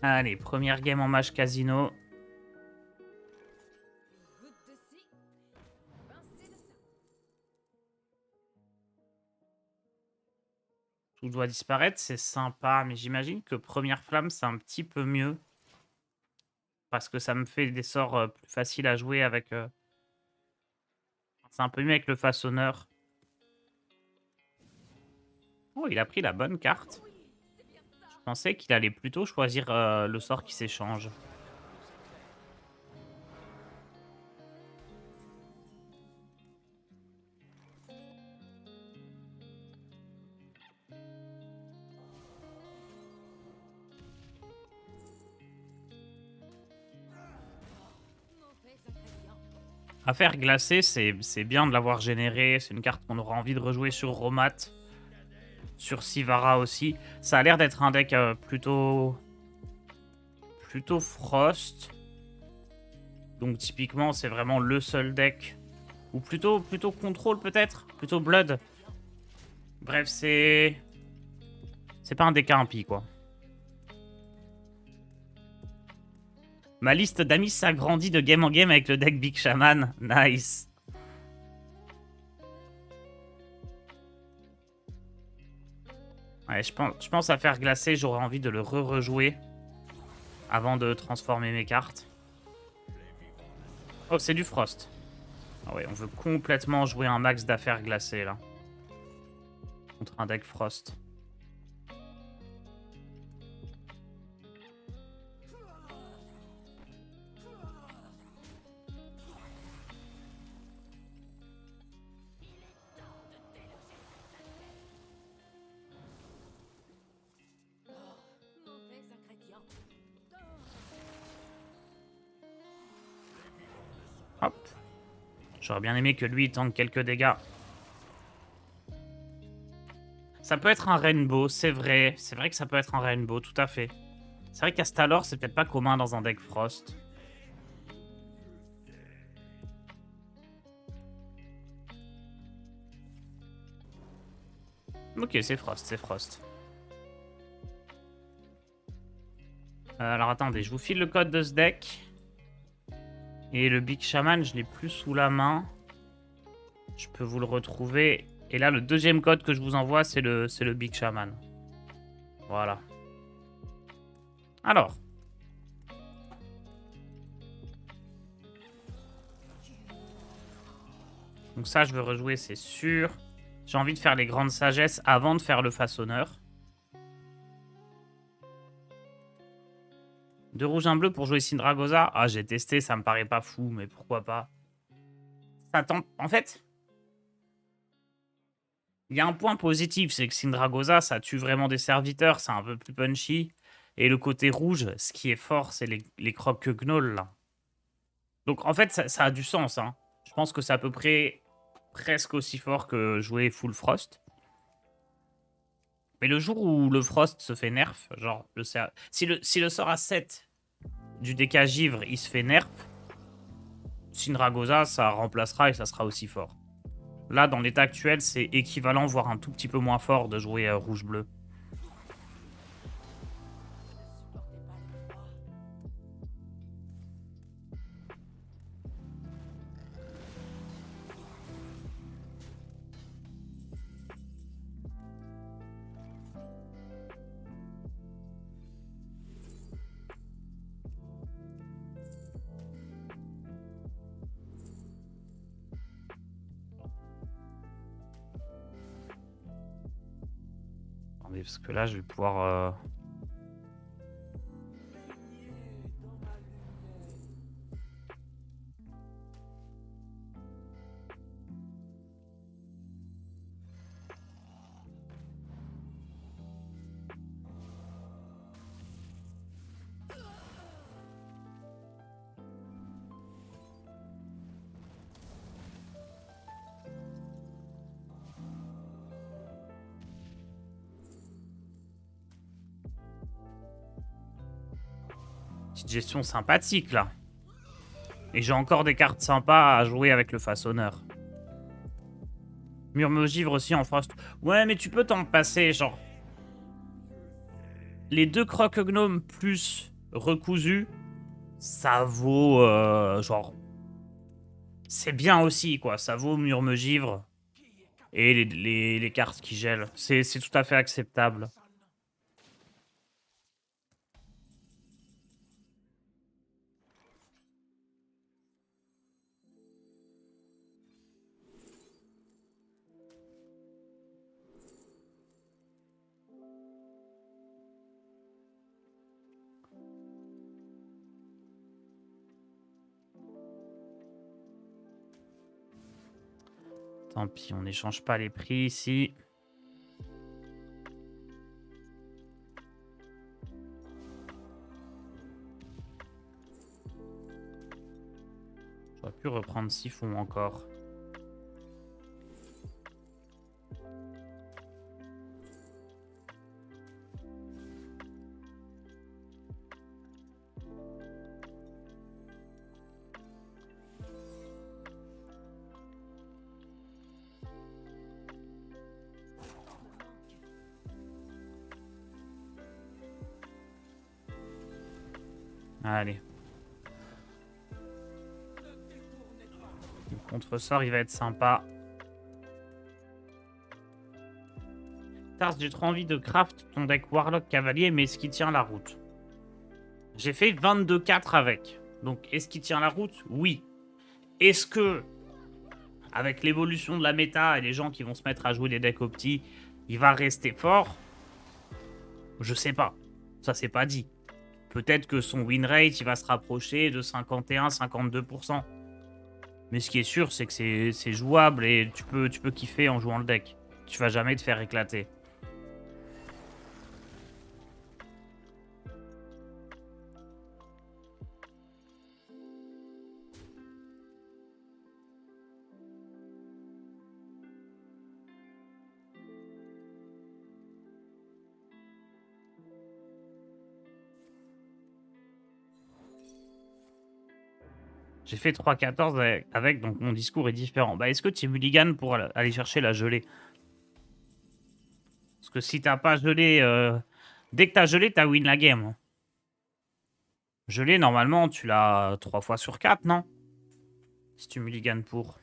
Allez, première game en match casino. Tout doit disparaître, c'est sympa, mais j'imagine que première flamme, c'est un petit peu mieux. Parce que ça me fait des sorts plus faciles à jouer avec... C'est un peu mieux avec le façonneur. Oh, il a pris la bonne carte. Je pensais qu'il allait plutôt choisir le sort qui s'échange. Affaire glacée, c'est bien de l'avoir généré. C'est une carte qu'on aura envie de rejouer sur Romat. Sur Sivara aussi. Ça a l'air d'être un deck plutôt Frost. Donc typiquement, c'est vraiment le seul deck. Ou plutôt Control peut-être. Plutôt Blood. Bref, c'est pas un deck à impie, quoi. Ma liste d'amis s'agrandit de game en game avec le deck Big Shaman. Nice. Ouais, je pense à faire glacer, j'aurais envie de le re-rejouer avant de transformer mes cartes. Oh, c'est du Frost. Ah ouais, on veut complètement jouer un max d'affaires glacées, là. Contre un deck Frost. Hop. J'aurais bien aimé que lui tente quelques dégâts. Ça peut être un Rainbow, c'est vrai. C'est vrai que ça peut être un Rainbow, tout à fait. C'est vrai qu'Astalor, c'est peut-être pas commun dans un deck Frost. Ok, c'est Frost, c'est Frost. Alors attendez, je vous file le code de ce deck. Et le Big Shaman, je l'ai plus sous la main. Je peux vous le retrouver. Et là, le deuxième code que je vous envoie, c'est le Big Shaman. Voilà. Alors. Donc ça, je veux rejouer, c'est sûr. J'ai envie de faire les grandes sagesses avant de faire le façonneur. 2 rouges, 1 bleu pour jouer Syndragosa. Ah, j'ai testé, ça me paraît pas fou, mais pourquoi pas. Ça tente... En fait, il y a un point positif, c'est que Syndragosa, ça tue vraiment des serviteurs, c'est un peu plus punchy. Et le côté rouge, ce qui est fort, c'est les croque-gnolls, là. Donc, en fait, ça a du sens, hein. Je pense que c'est à peu près presque aussi fort que jouer Full Frost. Mais le jour où le Frost se fait nerf, genre, si le sort à 7 du DK Givre, il se fait nerf, Syndragosa, ça remplacera et ça sera aussi fort. Là, dans l'état actuel, c'est équivalent, voire un tout petit peu moins fort de jouer rouge-bleu. Attendez, parce que là, je vais pouvoir... Petite gestion sympathique, là. Et j'ai encore des cartes sympas à jouer avec le façonneur. Murmure-givre aussi en Frost. Ouais, mais tu peux t'en passer, genre... Les 2 croque-gnomes plus recousu, ça vaut genre... C'est bien aussi, quoi. Ça vaut Murme-Givre et les cartes qui gèlent. C'est tout à fait acceptable. Tant pis, on n'échange pas les prix ici. J'aurais pu reprendre Siphon encore. Allez. Le contre-sort, il va être sympa. Tars, j'ai trop envie de craft ton deck Warlock Cavalier, mais est-ce qu'il tient la route? J'ai fait 22-4 avec. Donc, est-ce qu'il tient la route? Oui. Est-ce que, avec l'évolution de la méta et les gens qui vont se mettre à jouer des decks opti, il va rester fort? Je sais pas. Ça, c'est pas dit. Peut-être que son win rate, il va se rapprocher de 51-52%. Mais ce qui est sûr, c'est que c'est jouable et tu peux kiffer en jouant le deck. Tu vas jamais te faire éclater. J'ai fait 3-14 avec, donc mon discours est différent. Bah, est-ce que tu es mulligan pour aller chercher la gelée? Parce que si t'as pas gelé... Dès que t'as gelé, t'as win la game. Gelé, normalement, tu l'as 3 fois sur 4, non? Si tu mulligan pour.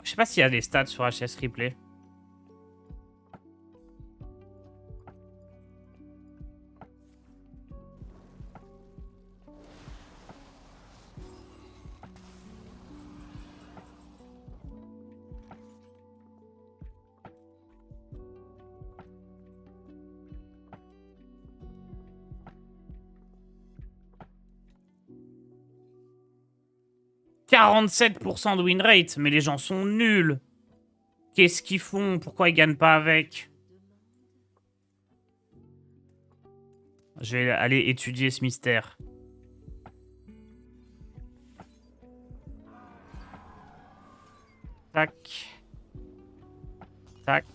Je sais pas s'il y a des stats sur HS Replay. « 47% de win rate, mais les gens sont nuls. Qu'est-ce qu'ils font? Pourquoi ils gagnent pas avec? Je vais aller étudier ce mystère. Tac. Tac.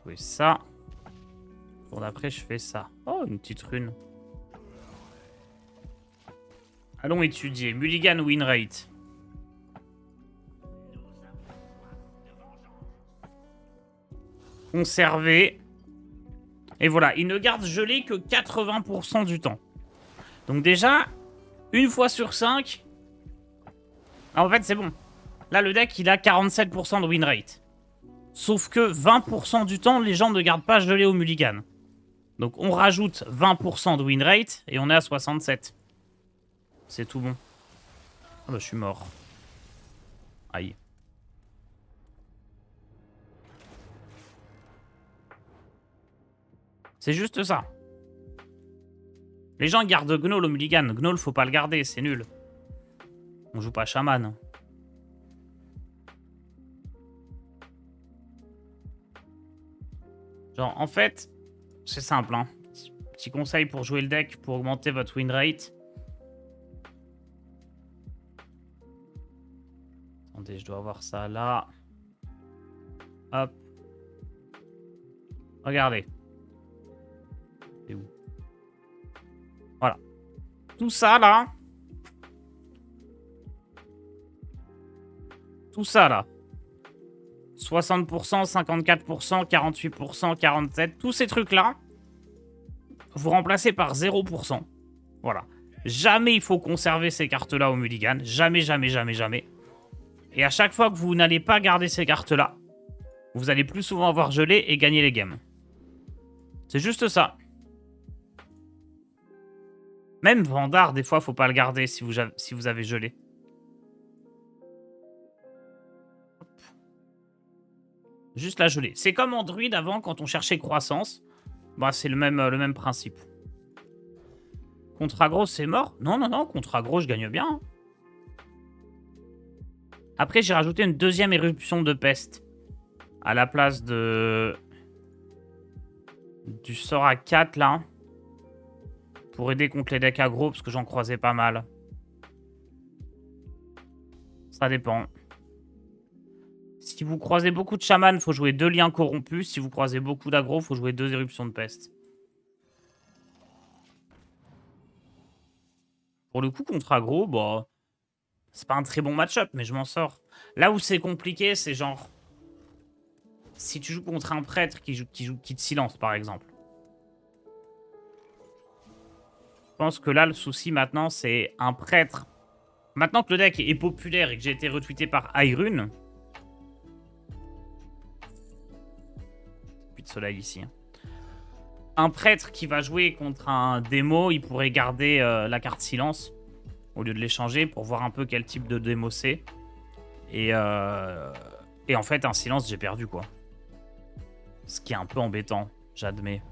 Oui, ça. Bon, d'après, je fais ça. Oh, une petite rune. Allons étudier. Mulligan win rate. Conserver. Et voilà, il ne garde gelé que 80% du temps. Donc déjà, une fois sur 5... Ah, en fait, c'est bon. Là, le deck, il a 47% de win rate. Sauf que 20% du temps, les gens ne gardent pas gelé au mulligan. Donc on rajoute 20% de win rate et on est à 67. C'est tout bon. Ah bah, je suis mort. Aïe. C'est juste ça. Les gens gardent Gnoll au mulligan. Gnoll, faut pas le garder, c'est nul. On joue pas chaman. Genre, en fait, c'est simple, hein. petit conseil pour jouer le deck, pour augmenter votre win rate. Attendez, je dois avoir ça là. Hop. Regardez. C'est où? Voilà. Tout ça là. Tout ça là. 60%, 54%, 48%, 47%. Tous ces trucs là. Vous remplacez par 0%. Voilà. Jamais il faut conserver ces cartes-là au mulligan. Jamais, jamais, jamais, jamais. Et à chaque fois que vous n'allez pas garder ces cartes-là, vous allez plus souvent avoir gelé et gagner les games. C'est juste ça. Même Vandar, des fois, faut pas le garder si vous avez gelé. Juste la geler. C'est comme en druide avant, quand on cherchait croissance. Bah, c'est le même principe. Contre aggro, c'est mort? Non, non, non. Contre aggro, je gagne bien. Hein. Après, j'ai rajouté une deuxième éruption de peste. À la place de... du sort à 4, là. Pour aider contre les decks aggro, parce que j'en croisais pas mal. Ça dépend. Si vous croisez beaucoup de chamans, il faut jouer 2 liens corrompus. Si vous croisez beaucoup d'aggro, il faut jouer 2 éruptions de peste. Pour le coup, contre aggro, bah, c'est pas un très bon match-up, mais je m'en sors. Là où c'est compliqué, c'est genre... Si tu joues contre un prêtre qui te silence, par exemple. Je pense que là, le souci maintenant, c'est un prêtre. Maintenant que le deck est populaire et que j'ai été retweeté par Irune... Puis de soleil ici. Hein. Un prêtre qui va jouer contre un démo, il pourrait garder la carte silence au lieu de l'échanger pour voir un peu quel type de démo c'est. Et en fait, un silence, j'ai perdu, quoi. Ce qui est un peu embêtant, j'admets.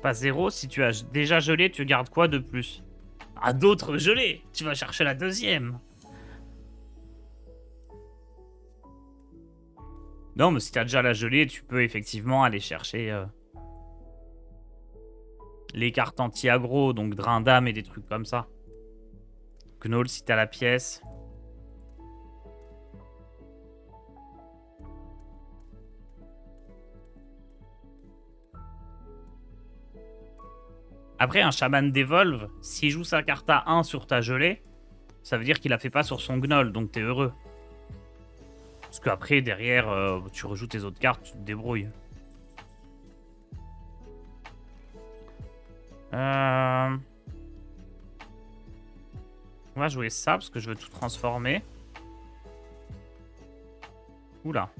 Pas 0, si tu as déjà gelé, tu gardes quoi de plus? Ah, d'autres gelés. Tu vas chercher la deuxième. Non, mais si t'as déjà la gelée, tu peux effectivement aller chercher les cartes anti-aggro, donc Drain d'âme et des trucs comme ça. Gnoll si t'as la pièce. Après, un chaman dévolve, s'il joue sa carte à 1 sur ta gelée, ça veut dire qu'il la fait pas sur son Gnoll, donc t'es heureux. Parce qu'après, derrière, tu rejoues tes autres cartes, tu te débrouilles. On va jouer ça, parce que je veux tout transformer. Oula.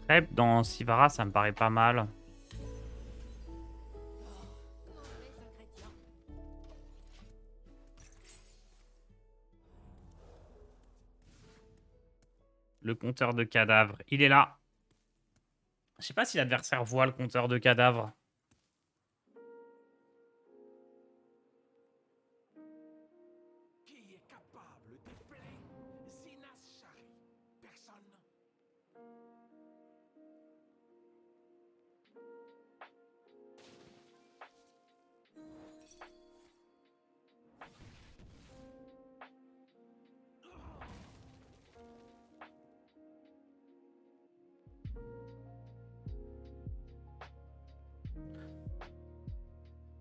Prep dans Sivara, ça me paraît pas mal. Le compteur de cadavres, il est là. Je sais pas si l'adversaire voit le compteur de cadavres.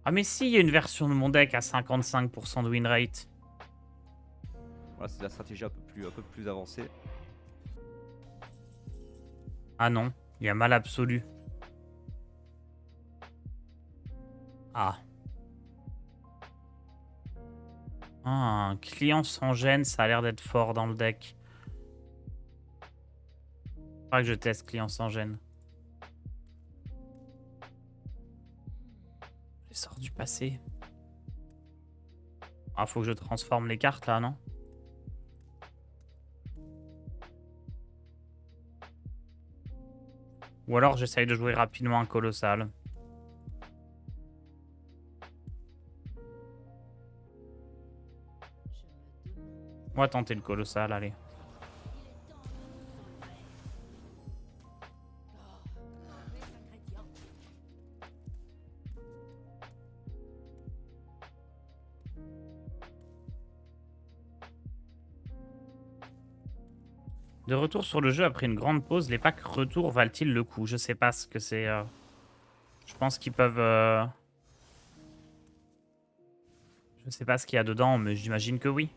Ah mais si, il y a une version de mon deck à 55% de win rate. Voilà, c'est la stratégie un peu plus avancée. Ah non, il y a mal absolu. Ah. Ah, un client sans gêne, ça a l'air d'être fort dans le deck. Faudra que je teste client sans gêne. Les sorts du passé. Ah, faut que je transforme les cartes là, non? Ou alors j'essaye de jouer rapidement un colossal. On va tenter le colossal, allez. De retour sur le jeu après une grande pause, les packs retour valent-ils le coup? Je sais pas ce que c'est. Je pense qu'ils peuvent... Je sais pas ce qu'il y a dedans, mais j'imagine que oui.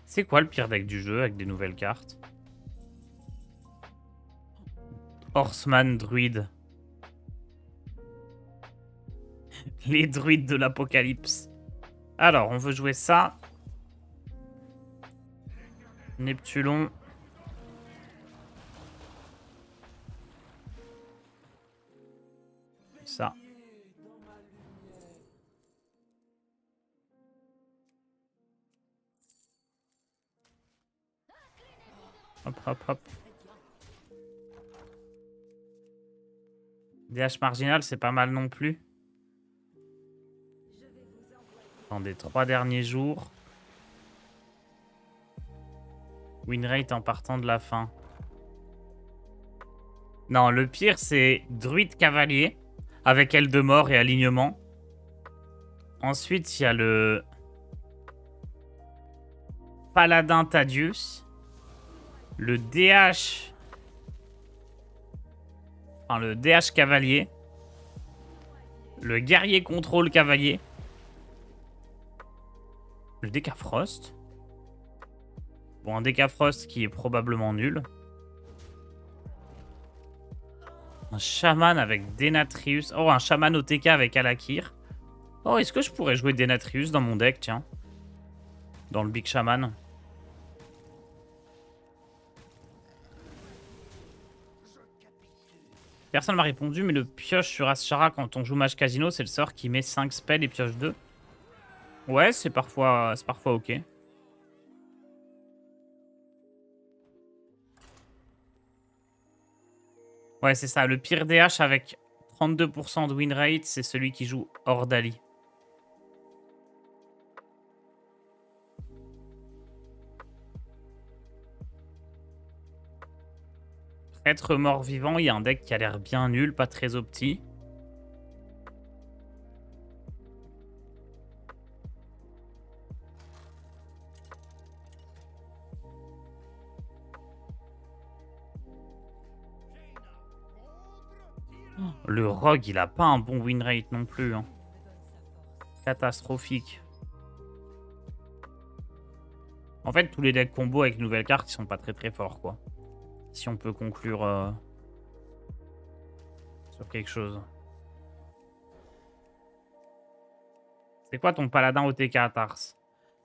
C'est quoi le pire deck du jeu avec des nouvelles cartes? Horseman Druid. Les druides de l'apocalypse. Alors, on veut jouer ça. Neptulon. Ça. Hop, hop, hop. DH marginal, c'est pas mal non plus. Dans des 3 derniers jours. Win rate en partant de la fin. Non, le pire, c'est Druide Cavalier. Avec aile de mort et alignement. Ensuite, il y a le... Paladin Thaddeus. Le DH... Enfin, le DH Cavalier. Le Guerrier Contrôle Cavalier. Le Decafrost. Bon, un Decafrost qui est probablement nul. Un Shaman avec Denatrius. Oh, un Shaman OTK avec Alakir. Oh, est-ce que je pourrais jouer Denatrius dans mon deck, tiens? Dans le Big Shaman. Personne m'a répondu, mais le pioche sur Ashara quand on joue Mage Casino, c'est le sort qui met 5 spells et pioche 2. Ouais, c'est parfois ok. Ouais, c'est ça. Le pire DH avec 32% de win rate, c'est celui qui joue Ordali. Être mort-vivant, il y a un deck qui a l'air bien nul, pas très opti. Le Rogue, il a pas un bon win rate non plus. Hein. Catastrophique. En fait, tous les decks combo avec nouvelles cartes, ils sont pas très très forts, quoi. Si on peut conclure sur quelque chose. C'est quoi ton paladin OTK, Tars?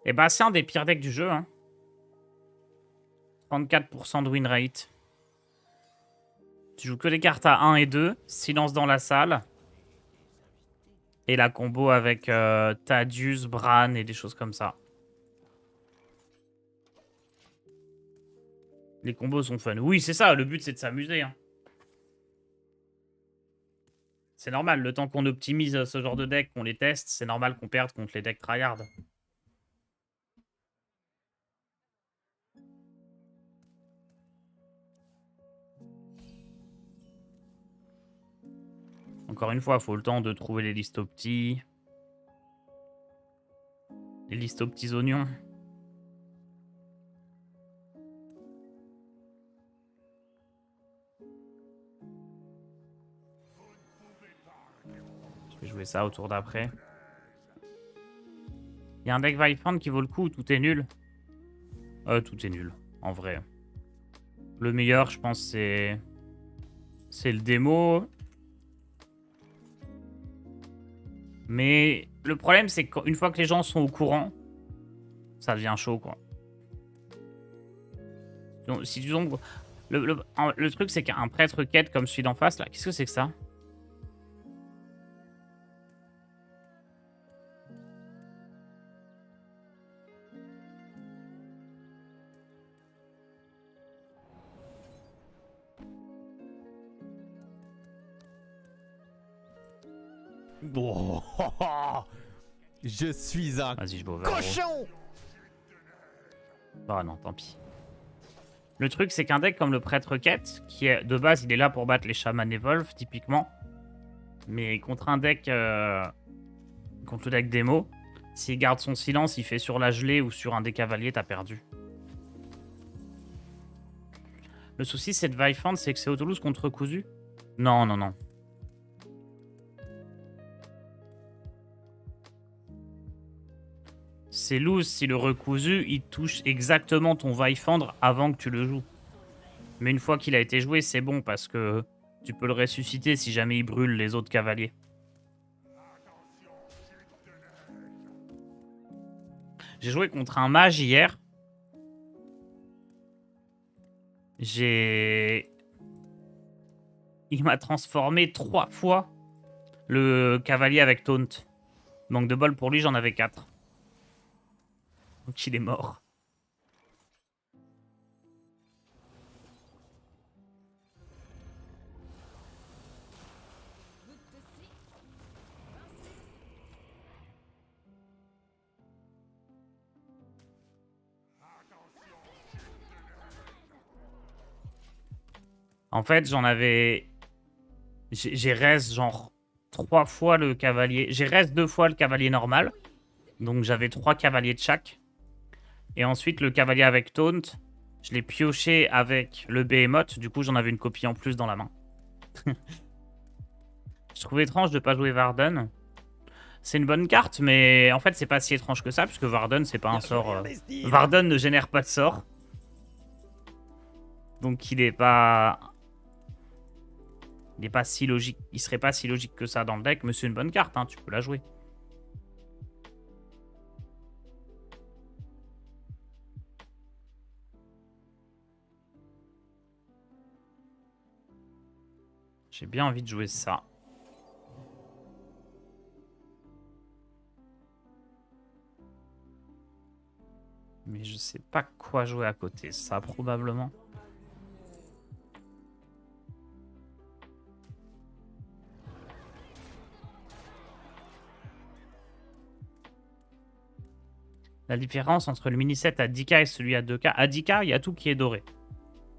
Eh ben, c'est un des pires decks du jeu. Hein. 34% de win rate. Tu joues que des cartes à 1 et 2. Silence dans la salle. Et la combo avec Thaddeus, Bran et des choses comme ça. Les combos sont fun. Oui, c'est ça. Le but, c'est de s'amuser. Hein. C'est normal. Le temps qu'on optimise ce genre de deck, qu'on les teste, c'est normal qu'on perde contre les decks tryhard. Encore une fois, il faut le temps de trouver les listes aux petits. Les listes aux petits oignons. Je vais jouer ça au tour d'après. Il y a un deck Vipand qui vaut le coup ou tout est nul? Tout est nul, en vrai. Le meilleur, je pense, c'est le démo. Mais le problème, c'est qu'une fois que les gens sont au courant, ça devient chaud, quoi. Donc, si tu tombes... Le truc, c'est qu'un prêtre quête comme celui d'en face, là, qu'est-ce que c'est que ça? Oh, je suis un Vas-y, je vais au vert. cochon. Ah non, tant pis. Le truc, c'est qu'un deck comme le prêtre quête, qui est de base, il est là pour battre les chamans evolve, typiquement. Mais contre un deck... contre le deck démo, s'il garde son silence, il fait sur la gelée ou sur un des cavaliers, t'as perdu. Le souci, c'est de Vipand, c'est que c'est au Toulouse contre Cousu. Non, non, non. C'est loose si le recousu, il touche exactement ton Vipandre avant que tu le joues. Mais une fois qu'il a été joué, c'est bon parce que tu peux le ressusciter si jamais il brûle les autres cavaliers. J'ai joué contre un mage hier. Il m'a transformé 3 fois le cavalier avec taunt. Manque de bol pour lui, j'en avais 4. Donc il est mort. En fait, j'en avais... J'ai res genre 3 fois le cavalier. J'ai res 2 fois le cavalier normal. Donc j'avais 3 cavaliers de chaque. Et ensuite, le cavalier avec taunt, je l'ai pioché avec le behemoth. Du coup, j'en avais une copie en plus dans la main. Je trouve étrange de pas jouer Varden. C'est une bonne carte, mais en fait, c'est pas si étrange que ça, puisque Varden, c'est pas un sort... Varden ne génère pas de sort. Donc il est pas... Il est pas si logique. Il serait pas si logique que ça dans le deck, mais c'est une bonne carte, hein, tu peux la jouer. J'ai bien envie de jouer ça. Mais je sais pas quoi jouer à côté. Ça, probablement. La différence entre le mini set à 10k et celui à 2k. À 10k, il y a tout qui est doré.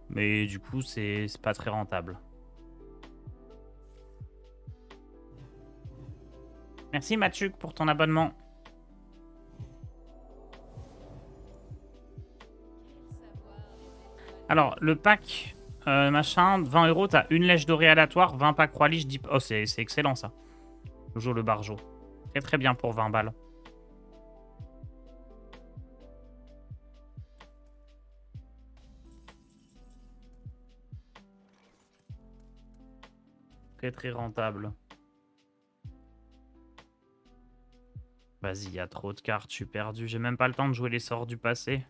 Mais du coup, c'est pas très rentable. Merci Mathieu pour ton abonnement. Alors, le pack machin, 20 €, t'as une lèche dorée aléatoire, 20 packs roi liche, 10... Oh, c'est excellent ça. Toujours le barjo. Très très bien pour 20 balles. Très très rentable. Vas-y, il y a trop de cartes, je suis perdu. J'ai même pas le temps de jouer les sorts du passé.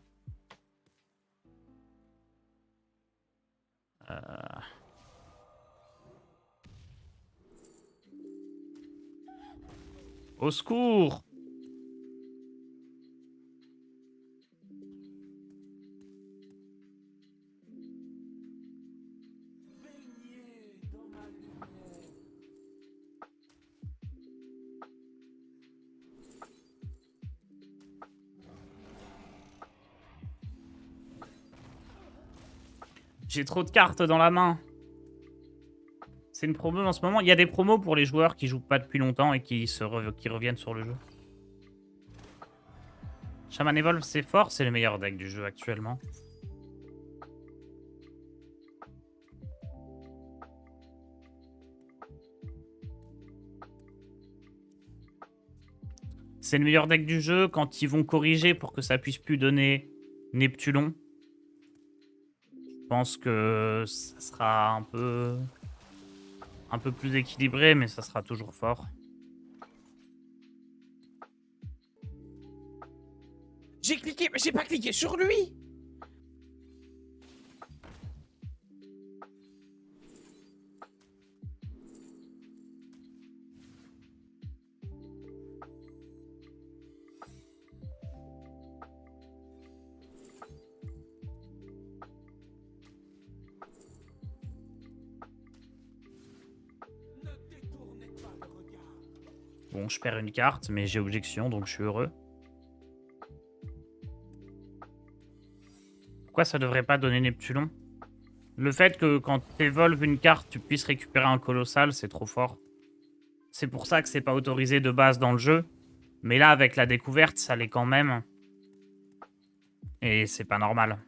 Au secours! J'ai trop de cartes dans la main. C'est une promo en ce moment. Il y a des promos pour les joueurs qui jouent pas depuis longtemps et qui reviennent sur le jeu. Shaman Evolve, c'est fort. C'est le meilleur deck du jeu actuellement. C'est le meilleur deck du jeu. Quand ils vont corriger pour que ça puisse plus donner Neptulon, je pense que ça sera un peu plus équilibré, mais ça sera toujours fort. J'ai cliqué, mais j'ai pas cliqué sur lui. Bon, je perds une carte, mais j'ai objection, donc je suis heureux. Pourquoi ça devrait pas donner Neptulon? Le fait que quand tu évolves une carte, tu puisses récupérer un colossal, c'est trop fort. C'est pour ça que c'est pas autorisé de base dans le jeu. Mais là, avec la découverte, ça l'est quand même. Et c'est pas normal.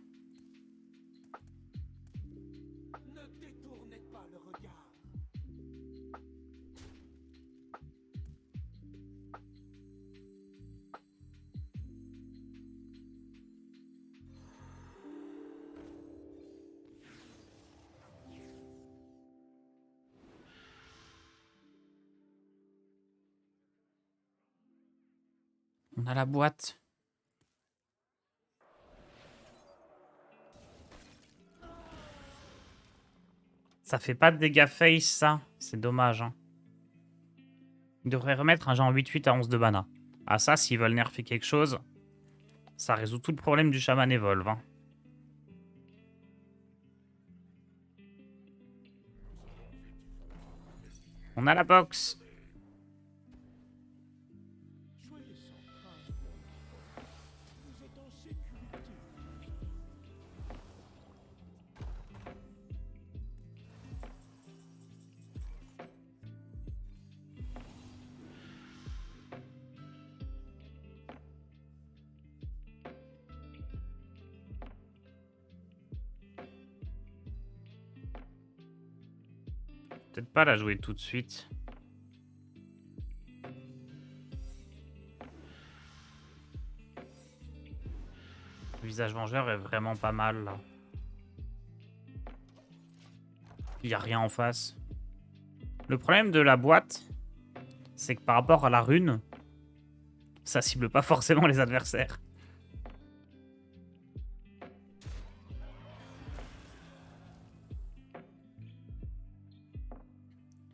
On a la boîte. Ça fait pas de dégâts face, ça. C'est dommage. Hein. Ils devraient remettre un genre 8-8 à 11 de mana. Ah ça, s'ils veulent nerfer quelque chose, ça résout tout le problème du chaman Evolve. Hein. On a la box. Peut-être pas la jouer tout de suite. Le visage vengeur est vraiment pas mal là. Il n'y a rien en face. Le problème de la boîte, c'est que par rapport à la rune, ça cible pas forcément les adversaires.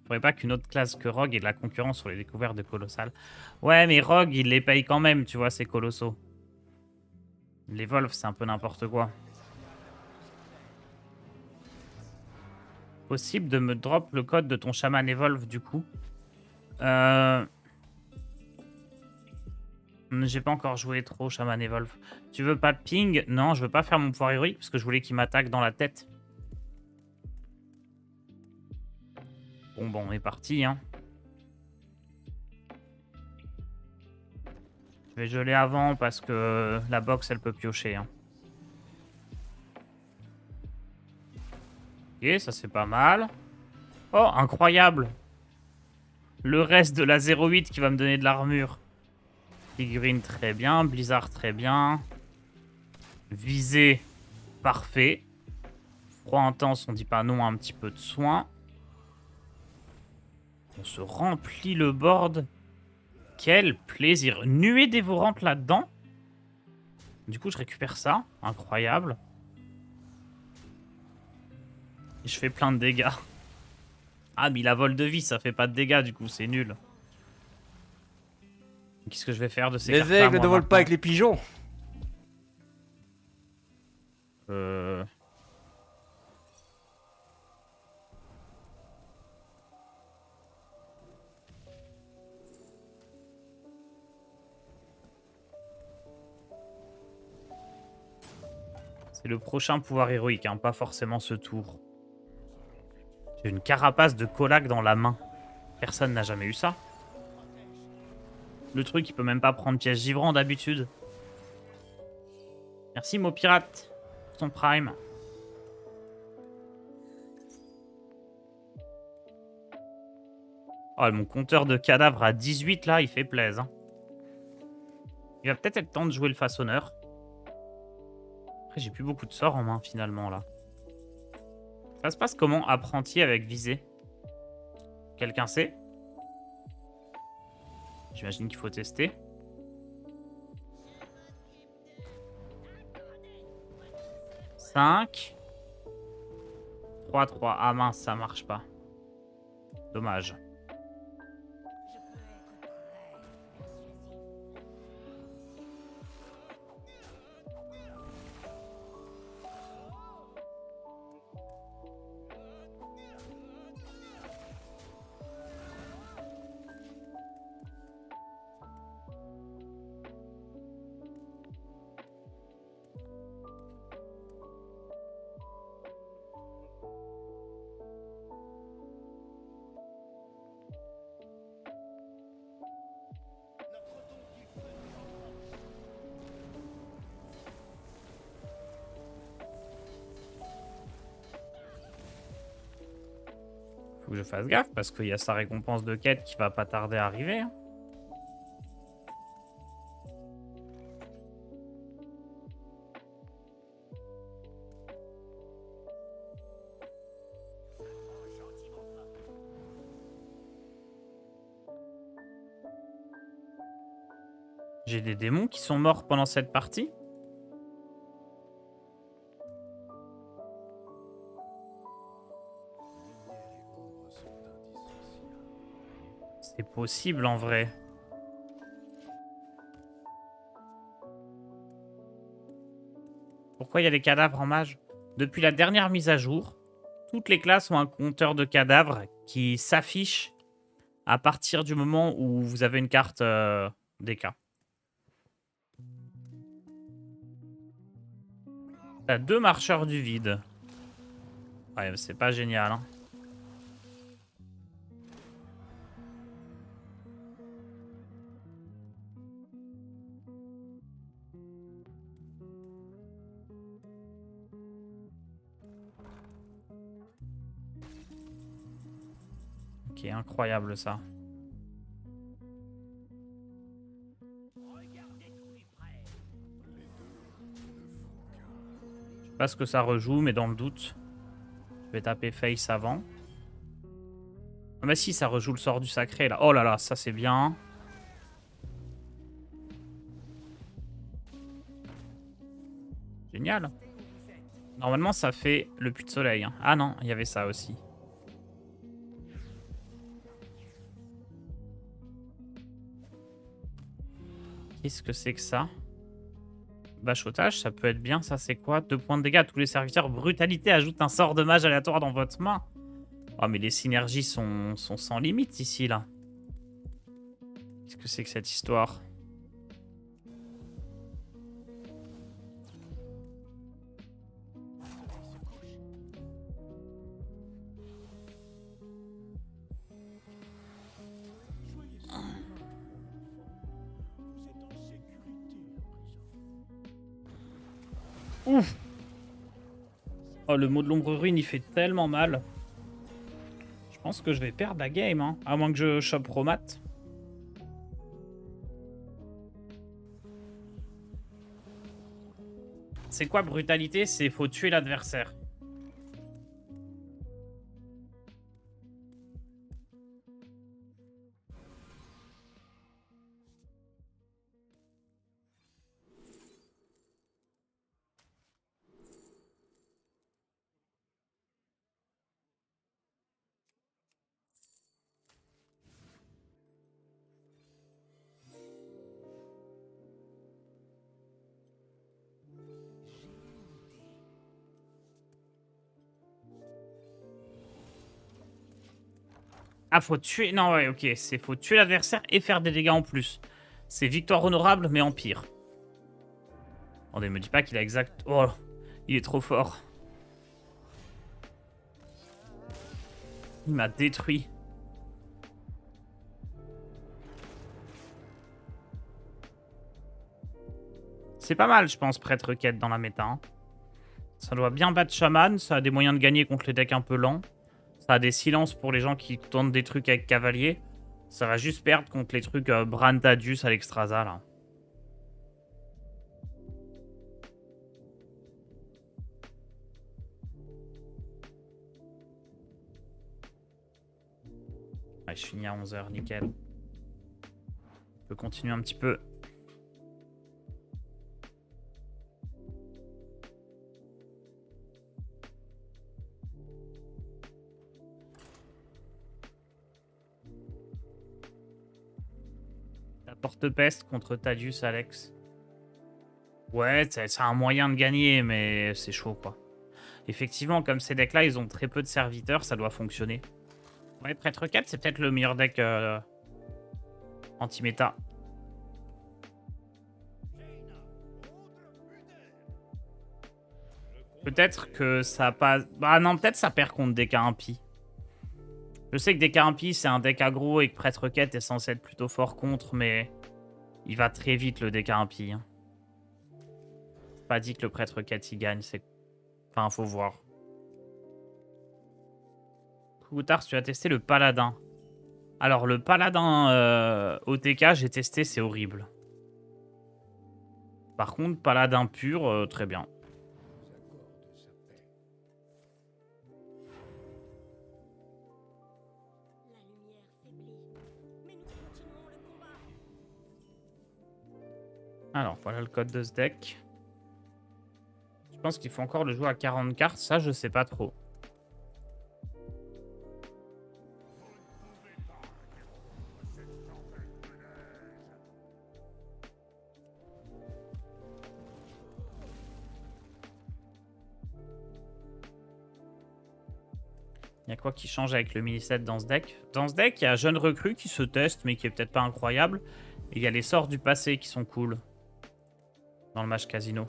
Faudrait pas qu'une autre classe que Rogue ait de la concurrence sur les découvertes de Colossal. Ouais, mais Rogue, il les paye quand même, tu vois, ces colossaux. Les Wolves, c'est un peu n'importe quoi. Possible de me drop le code de ton chaman Evolve, du coup. J'ai pas encore joué trop chaman Evolve. Tu veux pas de ping? Non, je veux pas faire mon pouvoir héroïque, parce que je voulais qu'il m'attaque dans la tête. Bon, on est parti, hein. Je vais geler avant parce que la box, elle peut piocher. Hein. Ok, ça c'est pas mal. Oh, incroyable. Le reste de la 08 qui va me donner de l'armure. Figurine, très bien. Blizzard, très bien. Visée, parfait. Froid intense, on dit pas non à un petit peu de soin. On se remplit le board. Quel plaisir. Nuée dévorante là-dedans. Du coup, je récupère ça. Incroyable. Et je fais plein de dégâts. Ah, mais il a vol de vie, ça fait pas de dégâts, du coup, c'est nul. Qu'est-ce que je vais faire de ces cartes-là, Les aigles moi, ne volent pas maintenant avec les pigeons. C'est le prochain pouvoir héroïque, hein, pas forcément ce tour. J'ai une carapace de Colac dans la main. Personne n'a jamais eu ça. Le truc, il peut même pas prendre piège givrant d'habitude. Merci, Mot Pirate, pour ton prime. Oh, mon compteur de cadavres à 18, là, il fait plaisir. Hein. Il va peut-être être temps de jouer le façonneur. Après, j'ai plus beaucoup de sorts en main, finalement, là. Ça se passe comment, apprenti avec visée? Quelqu'un sait? J'imagine qu'il faut tester. « 5. 3, 3. Ah mince, ça marche pas. Dommage. Faut que je fasse gaffe parce qu'il y a sa récompense de quête qui va pas tarder à arriver. Hein. J'ai des démons qui sont morts pendant cette partie. C'est possible en vrai. Pourquoi il y a des cadavres en mage? Depuis la dernière mise à jour, toutes les classes ont un compteur de cadavres qui s'affiche à partir du moment où vous avez une carte DK. T'as 2 marcheurs du vide. Ouais, c'est pas génial. Hein. Ok, incroyable ça. Je sais pas ce que ça rejoue, mais dans le doute, je vais taper face avant. Ah bah si, ça rejoue le sort du sacré là. Oh là là, ça c'est bien. Génial. Normalement, ça fait le puits de soleil. Hein. Ah non, il y avait ça aussi. Qu'est-ce que c'est que ça? Bachotage, ça peut être bien. Ça, c'est quoi? 2 points de dégâts à tous les serviteurs. Brutalité ajoute un sort de mage aléatoire dans votre main. Oh, mais les synergies sont sans limite ici, là. Qu'est-ce que c'est que cette histoire? Ouf. Oh, le mot de l'ombre ruine, il fait tellement mal. Je pense que je vais perdre la game, hein. À moins que je chope Romat. C'est quoi brutalité? C'est faut tuer l'adversaire. Ah, faut tuer... Non, ouais, ok. C'est faut tuer l'adversaire et faire des dégâts en plus. C'est victoire honorable, mais en pire. Attendez, me dis pas qu'il a exact... Oh, il est trop fort. Il m'a détruit. C'est pas mal, je pense, prêtre quête dans la méta. Hein. Ça doit bien battre Shaman. Ça a des moyens de gagner contre les decks un peu lents. Ça a des silences pour les gens qui tournent des trucs avec Cavalier. Ça va juste perdre contre les trucs Brantadius à l'Extrasa, là. Ouais, je finis à 11h, nickel. On peut continuer un petit peu. La porte-peste contre Tadius, Alex. Ouais, c'est un moyen de gagner, mais c'est chaud, quoi. Effectivement, comme ces decks-là, ils ont très peu de serviteurs, ça doit fonctionner. Ouais, Prêtre 4, c'est peut-être le meilleur deck anti-méta. Peut-être que ça passe... Ah non, peut-être ça perd contre DK Impi. Je sais que DK Impi, c'est un deck aggro et que Prêtre 4 est censé être plutôt fort contre, mais il va très vite le DK Impi. Hein. Pas dit que le Prêtre 4 il gagne, c'est... Enfin, faut voir. Koutars, tu as testé le Paladin. Alors, le Paladin OTK, j'ai testé, c'est horrible. Par contre, Paladin pur, très bien. Alors, voilà le code de ce deck. Je pense qu'il faut encore le jouer à 40 cartes. Ça, je sais pas trop. Il y a quoi qui change avec le mini-set dans ce deck? Dans ce deck, il y a Jeune Recrue qui se teste, mais qui est peut-être pas incroyable. Et il y a les sorts du passé qui sont cool. Dans le match casino.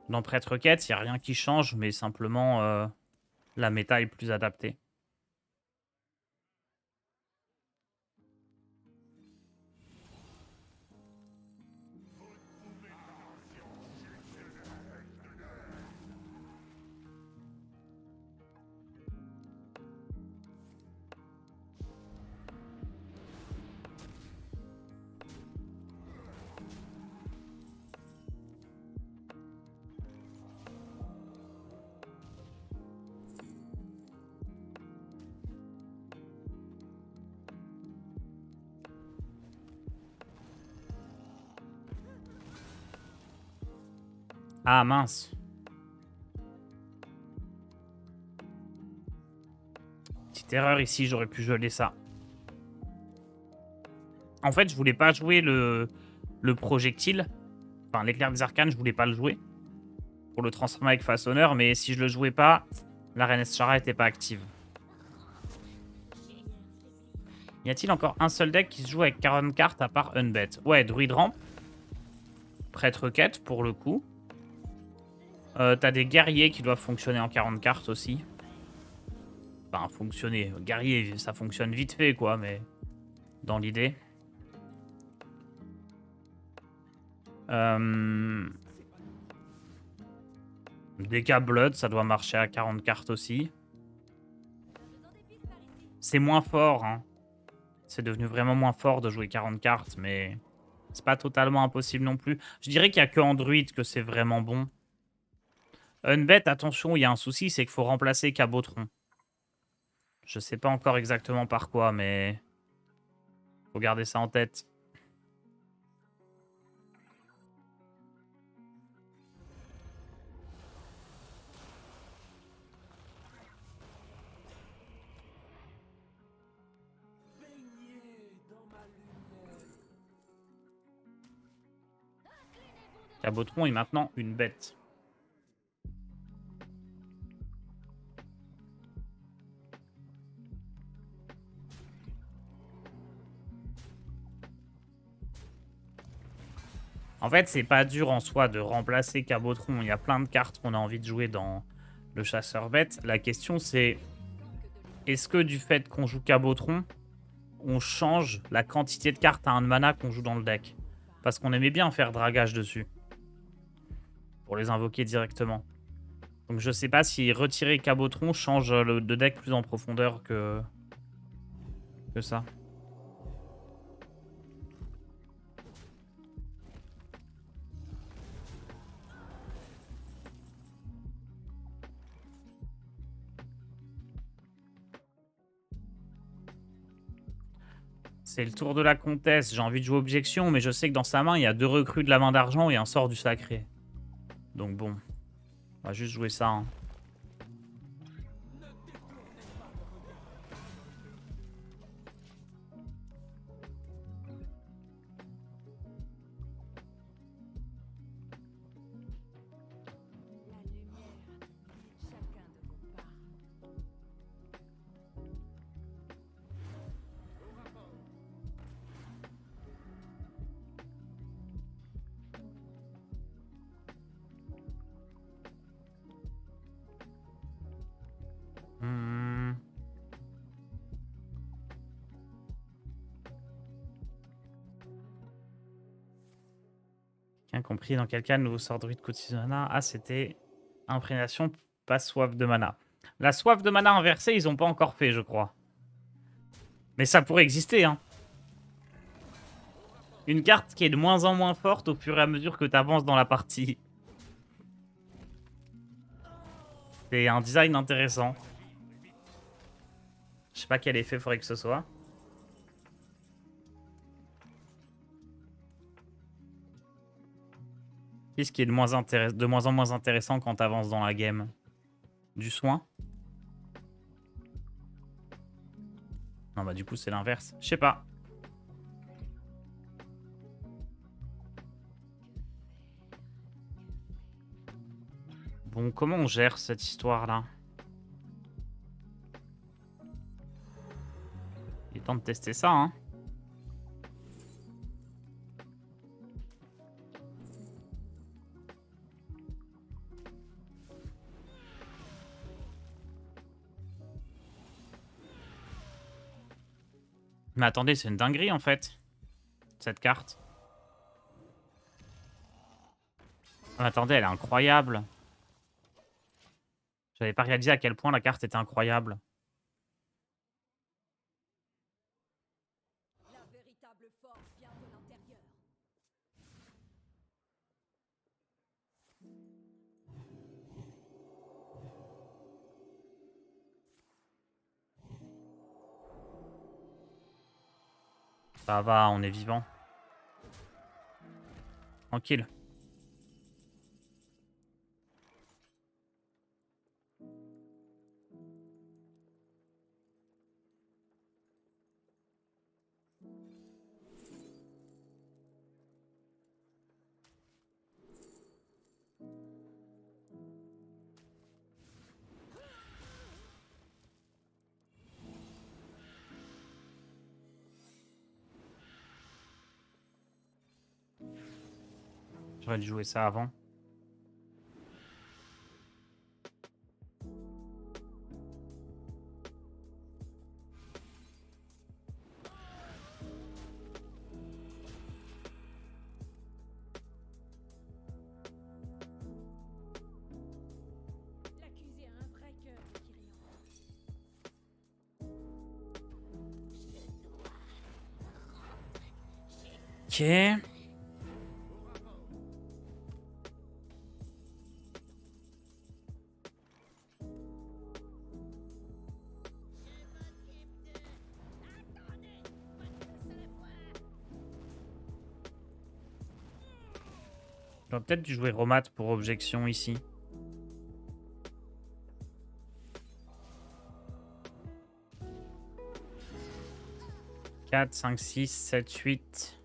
Dans Prêtre Quête, il n'y a rien qui change, mais simplement la méta est plus adaptée. Ah mince. Petite erreur ici, j'aurais pu geler ça. En fait, je voulais pas jouer le projectile. Enfin, l'éclair des arcanes, je voulais pas le jouer. Pour le transformer avec façonneur, mais si je le jouais pas, la Reine Chara était pas active. Y a-t-il encore un seul deck qui se joue avec 40 cartes à part Unbet? Ouais, Druid Ramp. Prêtre Quête, pour le coup. T'as des guerriers qui doivent fonctionner en 40 cartes aussi. Enfin, fonctionner. Guerrier, ça fonctionne vite fait, quoi, mais... Dans l'idée. DK Blood, ça doit marcher à 40 cartes aussi. C'est moins fort, hein. C'est devenu vraiment moins fort de jouer 40 cartes, mais... C'est pas totalement impossible non plus. Je dirais qu'il n'y a que Android que c'est vraiment bon. Unbet, attention, il y a un souci, c'est qu'il faut remplacer Cabotron. Je sais pas encore exactement par quoi, mais... Faut garder ça en tête. Cabotron est maintenant une bête. En fait, c'est pas dur en soi de remplacer Cabotron. Il y a plein de cartes qu'on a envie de jouer dans le chasseur bête. La question c'est, est-ce que du fait qu'on joue Cabotron, on change la quantité de cartes à 1 mana qu'on joue dans le deck? Parce qu'on aimait bien faire dragage dessus. Pour les invoquer directement. Donc je sais pas si retirer Cabotron change le deck plus en profondeur que ça. C'est le tour de la comtesse. J'ai envie de jouer objection, mais je sais que dans sa main, il y a 2 recrues de la main d'argent et un sort du sacré. Donc bon, on va juste jouer ça. Hein. Hmm. Bien compris dans quel cas le nouveau sort druide coûte mana. Ah, c'était imprégnation, pas soif de mana. La soif de mana inversée, ils ont pas encore fait, je crois. Mais ça pourrait exister, hein. Une carte qui est de moins en moins forte au fur et à mesure que tu avances dans la partie. C'est un design intéressant. Je sais pas quel effet faudrait que ce soit. Qu'est-ce qui est de moins en moins intéressant quand tu avances dans la game? Du soin? Non, bah du coup, c'est l'inverse. Je sais pas. Bon, comment on gère cette histoire-là? Il est temps de tester ça, hein. Mais attendez, c'est une dinguerie en fait, cette carte. Oh, attendez, elle est incroyable. J'avais pas réalisé à quel point la carte était incroyable. La véritable force vient de l'intérieur. Ça va, on est vivant. Tranquille. J'aurais dû jouer ça avant. L'accusé a un vrai cœur, Kyrian. Ok. J'aurais peut-être dû jouer Romat pour objection ici. « 4, 5, 6, 7, 8.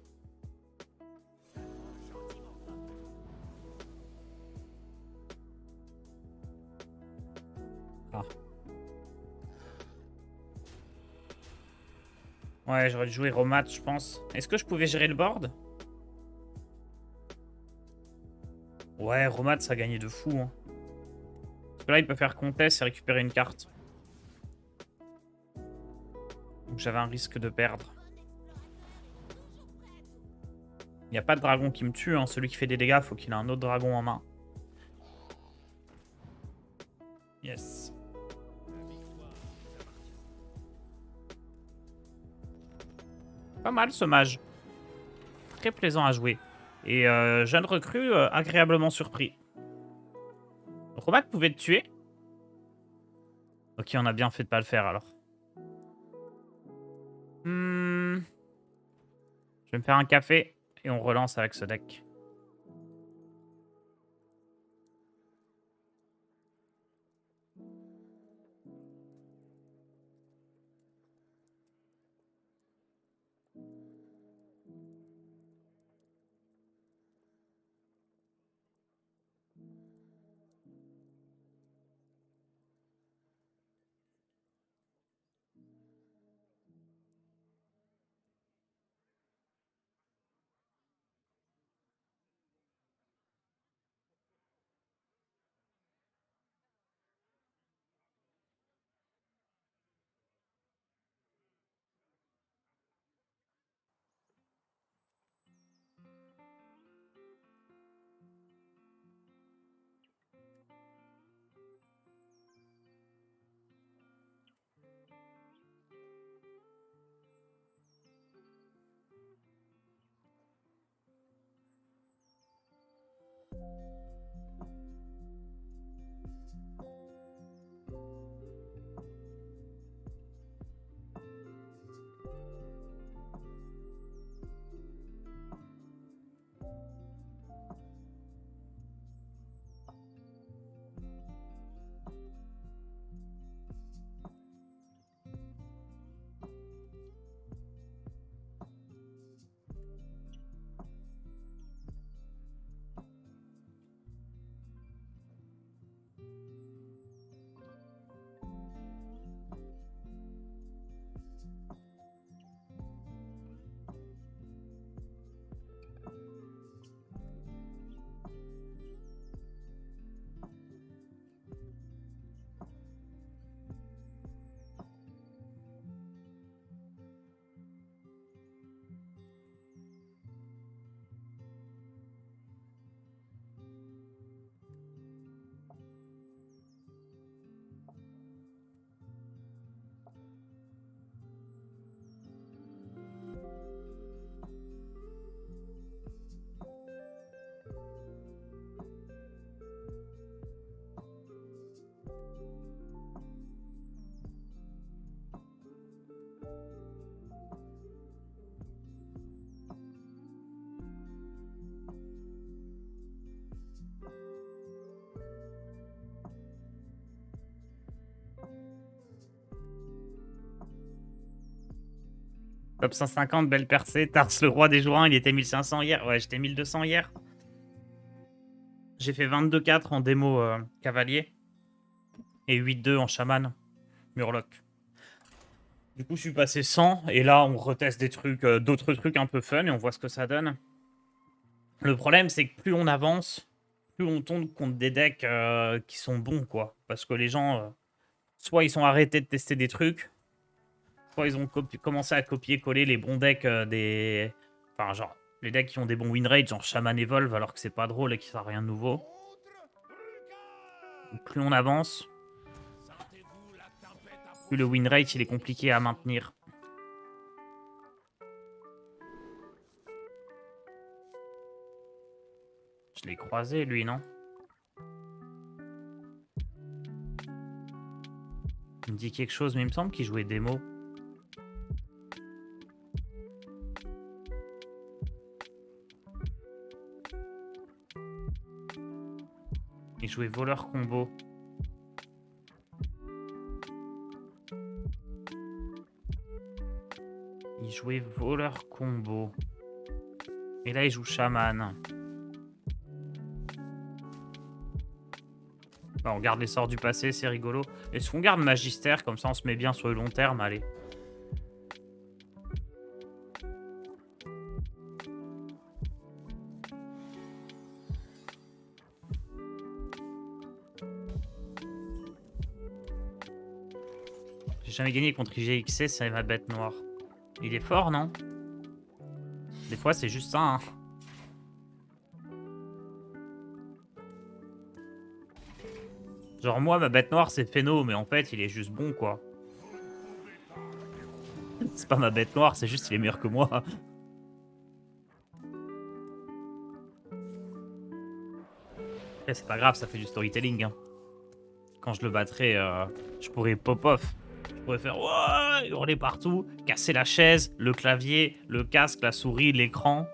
Ah. Ouais, j'aurais dû jouer Romat, je pense. Est-ce que je pouvais gérer le board? Ouais, Romat, ça gagnait de fou. Hein. Parce que là, il peut faire comtesse et récupérer une carte. Donc j'avais un risque de perdre. Il n'y a pas de dragon qui me tue. Hein. Celui qui fait des dégâts, faut qu'il ait un autre dragon en main. Yes. Pas mal ce mage. Très plaisant à jouer. Et jeune recrue, agréablement surpris. Romat pouvait te tuer? Ok, on a bien fait de pas le faire alors. vais me faire un café et on relance avec ce deck. Top 150, belle percée. Tars, le roi des joueurs, il était 1500 hier. Ouais, j'étais 1200 hier. J'ai fait 22-4 en démo cavalier. Et 8-2 en chaman. Murloc. Du coup, je suis passé 100. Et là, on reteste des trucs, d'autres trucs un peu fun. Et on voit ce que ça donne. Le problème, c'est que plus on avance, plus on tombe contre des decks qui sont bons, quoi. Parce que les gens, soit ils sont arrêtés de tester des trucs, soit ils ont commencé à copier-coller les bons decks des... Enfin, genre, les decks qui ont des bons win rates, genre Shaman Evolve, alors que c'est pas drôle et qu'il n'y a rien de nouveau. Donc, plus on avance, plus le win rate, il est compliqué à maintenir. Je l'ai croisé, lui, non? Il me dit quelque chose, mais il me semble qu'il jouait démo. Il jouait voleur combo. Il jouait voleur combo. Et là, il joue chaman. Bah, on garde les sorts du passé, c'est rigolo. Est-ce qu'on garde Magister, comme ça on se met bien sur le long terme, allez. J'ai jamais gagné contre IGXC, c'est ma bête noire. Il est fort, non? Des fois, c'est juste ça, hein. Genre moi, ma bête noire, c'est Phéno, mais en fait, il est juste bon, quoi. C'est pas ma bête noire, c'est juste qu'il est meilleur que moi. Après, c'est pas grave, ça fait du storytelling, hein. Quand je le battrai, je pourrais pop-off. Je pourrais faire ouais, hurler partout, casser la chaise, le clavier, le casque, la souris, l'écran.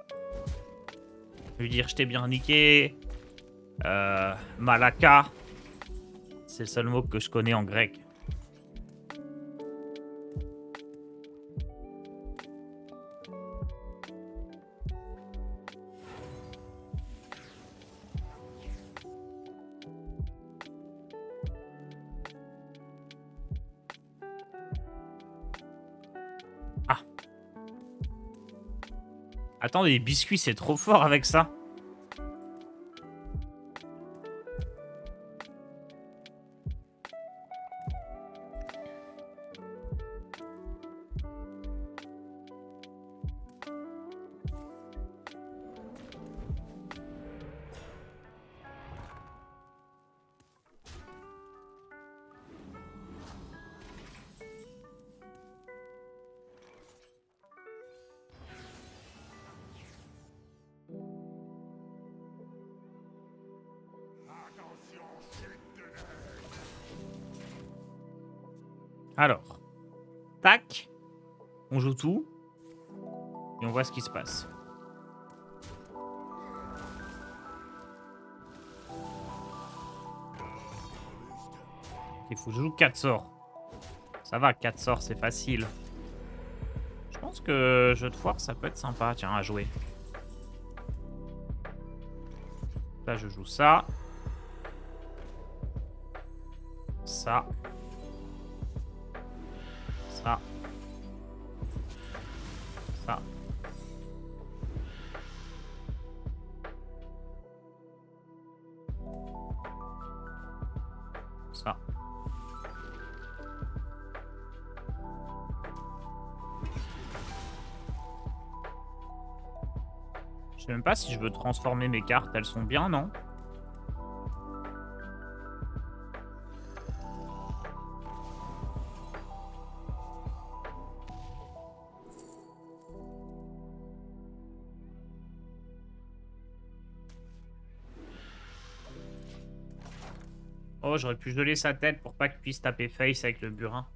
Lui dire je t'ai bien niqué. Malaka. C'est le seul mot que je connais en grec. Ah. Attends, les biscuits, c'est trop fort avec ça. Alors, tac, on joue tout et on voit ce qui se passe. Il faut que je joue 4 sorts. Ça va, 4 sorts, c'est facile. Je pense que jeu de foire, ça peut être sympa, tiens, à jouer. Là, je joue ça. Ça. Ça. Ça. Ça. Je sais même pas si je veux transformer mes cartes. Elles sont bien, non? Oh, j'aurais pu geler sa tête pour pas qu'il puisse taper face avec le burin.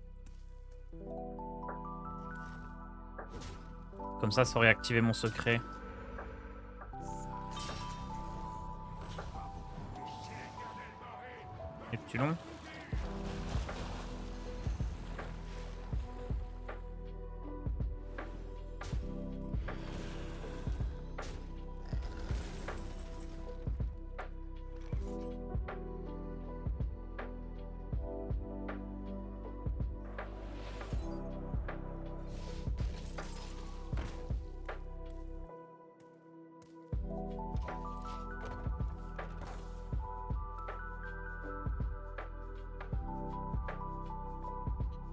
Comme ça aurait activé mon secret. Et petit long.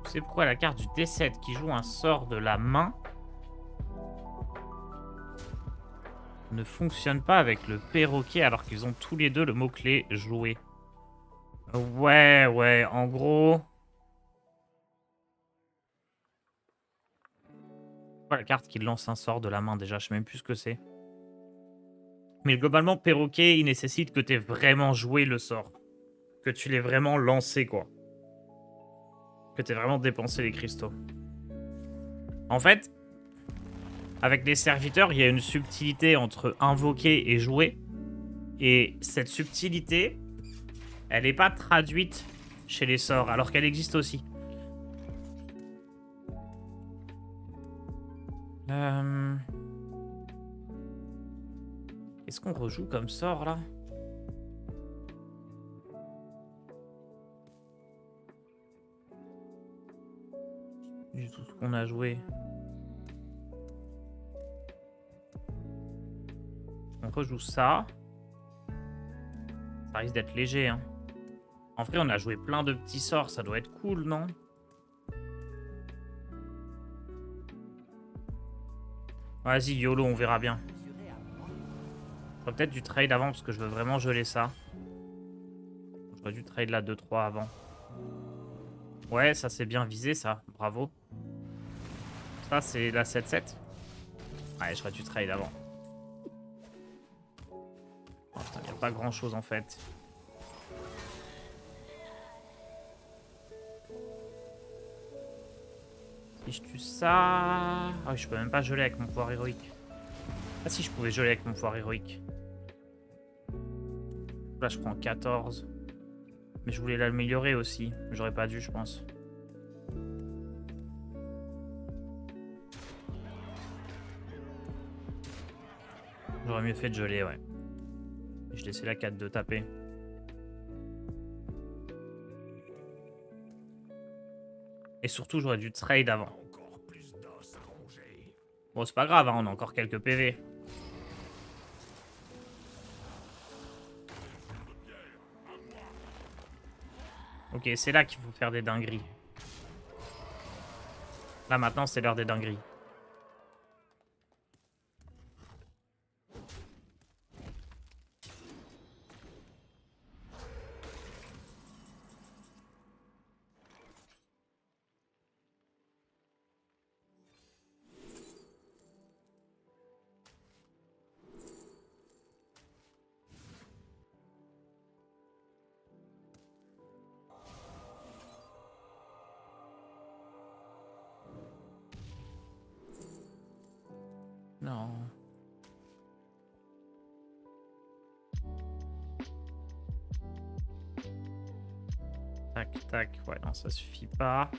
C'est pourquoi la carte du D7 qui joue un sort de la main ne fonctionne pas avec le perroquet alors qu'ils ont tous les deux le mot-clé jouer. Ouais, en gros... Pourquoi la carte qui lance un sort de la main déjà, je sais même plus ce que c'est. Mais globalement, perroquet, il nécessite que tu aies vraiment joué le sort. Que tu l'aies vraiment lancé, quoi. Que tu aies vraiment dépensé les cristaux. En fait, avec les serviteurs, il y a une subtilité entre invoquer et jouer. Et cette subtilité, elle n'est pas traduite chez les sorts, alors qu'elle existe aussi. Qu'est-ce qu'on rejoue comme sort, là? Du tout ce qu'on a joué. On rejoue ça. Ça risque d'être léger, hein. En vrai, on a joué plein de petits sorts. Ça doit être cool, non? Vas-y, YOLO, on verra bien. J'aurais peut-être du trade avant parce que je veux vraiment geler ça. J'aurais dû trade la 2-3 avant. Ouais, ça c'est bien visé, ça. Bravo. Ça, c'est la 7-7. Ouais, j'aurais dû trade avant. Oh, putain, il n'y a pas grand-chose en fait. Si je tue ça... Ah oui, je peux même pas geler avec mon pouvoir héroïque. Ah si, je pouvais geler avec mon pouvoir héroïque. Là, je prends 14. Mais je voulais l'améliorer aussi. J'aurais pas dû, je pense. J'aurais mieux fait de geler, ouais. Je laissais la 4 de taper. Et surtout, j'aurais dû trade avant. Bon, c'est pas grave, hein, on a encore quelques PV. Ok, c'est là qu'il faut faire des dingueries. Là, maintenant, c'est l'heure des dingueries. Non. Tac, tac. Ouais, non, ça suffit pas.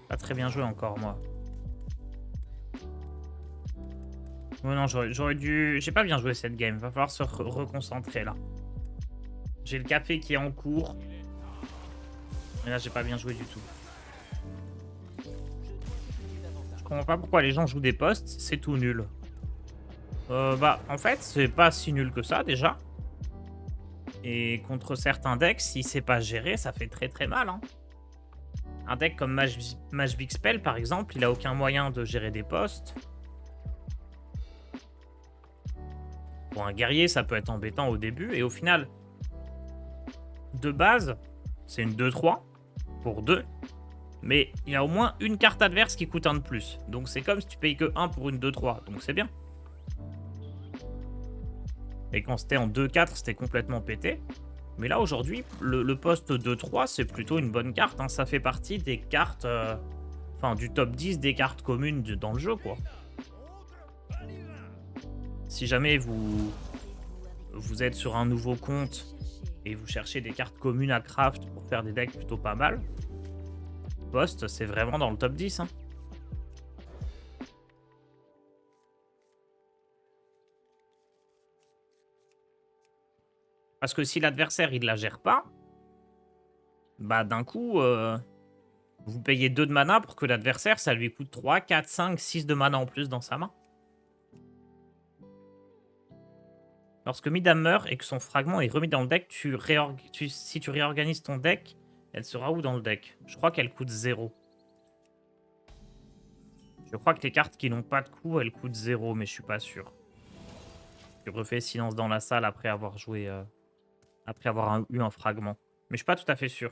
Pas très bien joué encore, moi. Ouais, non, j'aurais dû... J'ai pas bien joué cette game. Va falloir se reconcentrer, là. J'ai le café qui est en cours. Et là, j'ai pas bien joué du tout. Je comprends pas pourquoi les gens jouent des postes. C'est tout nul. Bah, en fait, c'est pas si nul que ça, déjà. Et contre certains decks, si c'est pas géré, ça fait très très mal, hein. Un deck comme Mage Big Spell, par exemple, il a aucun moyen de gérer des postes. Pour un guerrier, ça peut être embêtant au début. Et au final, de base, c'est une 2-3 pour 2. Mais il y a au moins une carte adverse qui coûte 1 de plus. Donc c'est comme si tu payes que 1 pour une 2-3. Donc c'est bien. Et quand c'était en 2-4, c'était complètement pété. Mais là, aujourd'hui, le poste 2-3, c'est plutôt une bonne carte, hein. Ça fait partie des cartes... Enfin, du top 10 des cartes communes dans le jeu, quoi. Si jamais vous êtes sur un nouveau compte et vous cherchez des cartes communes à craft pour faire des decks plutôt pas mal, poste, c'est vraiment dans le top 10, hein. Parce que si l'adversaire, il la gère pas, bah d'un coup, vous payez 2 de mana pour que l'adversaire, ça lui coûte 3, 4, 5, 6 de mana en plus dans sa main. Lorsque Midam meurt et que son fragment est remis dans le deck, si tu réorganises ton deck, elle sera où dans le deck? Je crois qu'elle coûte 0. Je crois que les cartes qui n'ont pas de coût, elles coûtent 0, mais je suis pas sûr. Je refais silence dans la salle après avoir joué... après avoir eu un fragment. Mais je suis pas tout à fait sûr.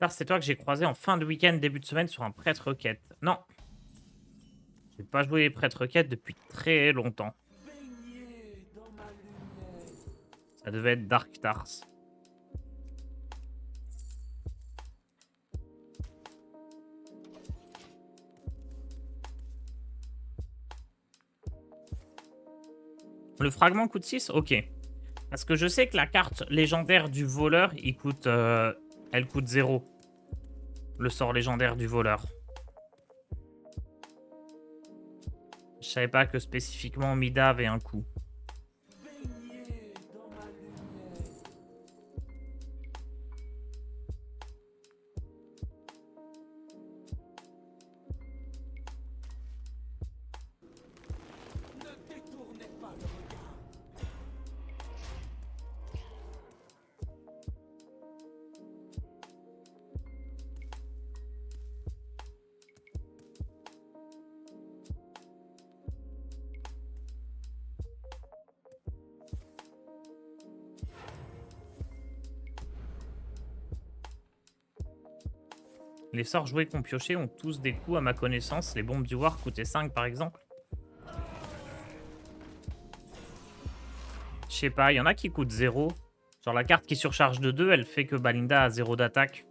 C'est toi que j'ai croisé en fin de week-end, début de semaine sur un prêtre requête. Non. J'ai pas joué prêtre requête depuis très longtemps. Ça devait être Dark Tars. Le fragment coûte 6? Ok. Parce que je sais que la carte légendaire du voleur, elle coûte 0. Le sort légendaire du voleur. Je savais pas que spécifiquement Mida avait un coût. Les sorts joués qu'on piochait ont tous des coûts à ma connaissance. Les bombes du War coûtaient 5 par exemple. Je sais pas, il y en a qui coûtent 0. Genre la carte qui surcharge de 2, elle fait que Balinda a 0 d'attaque.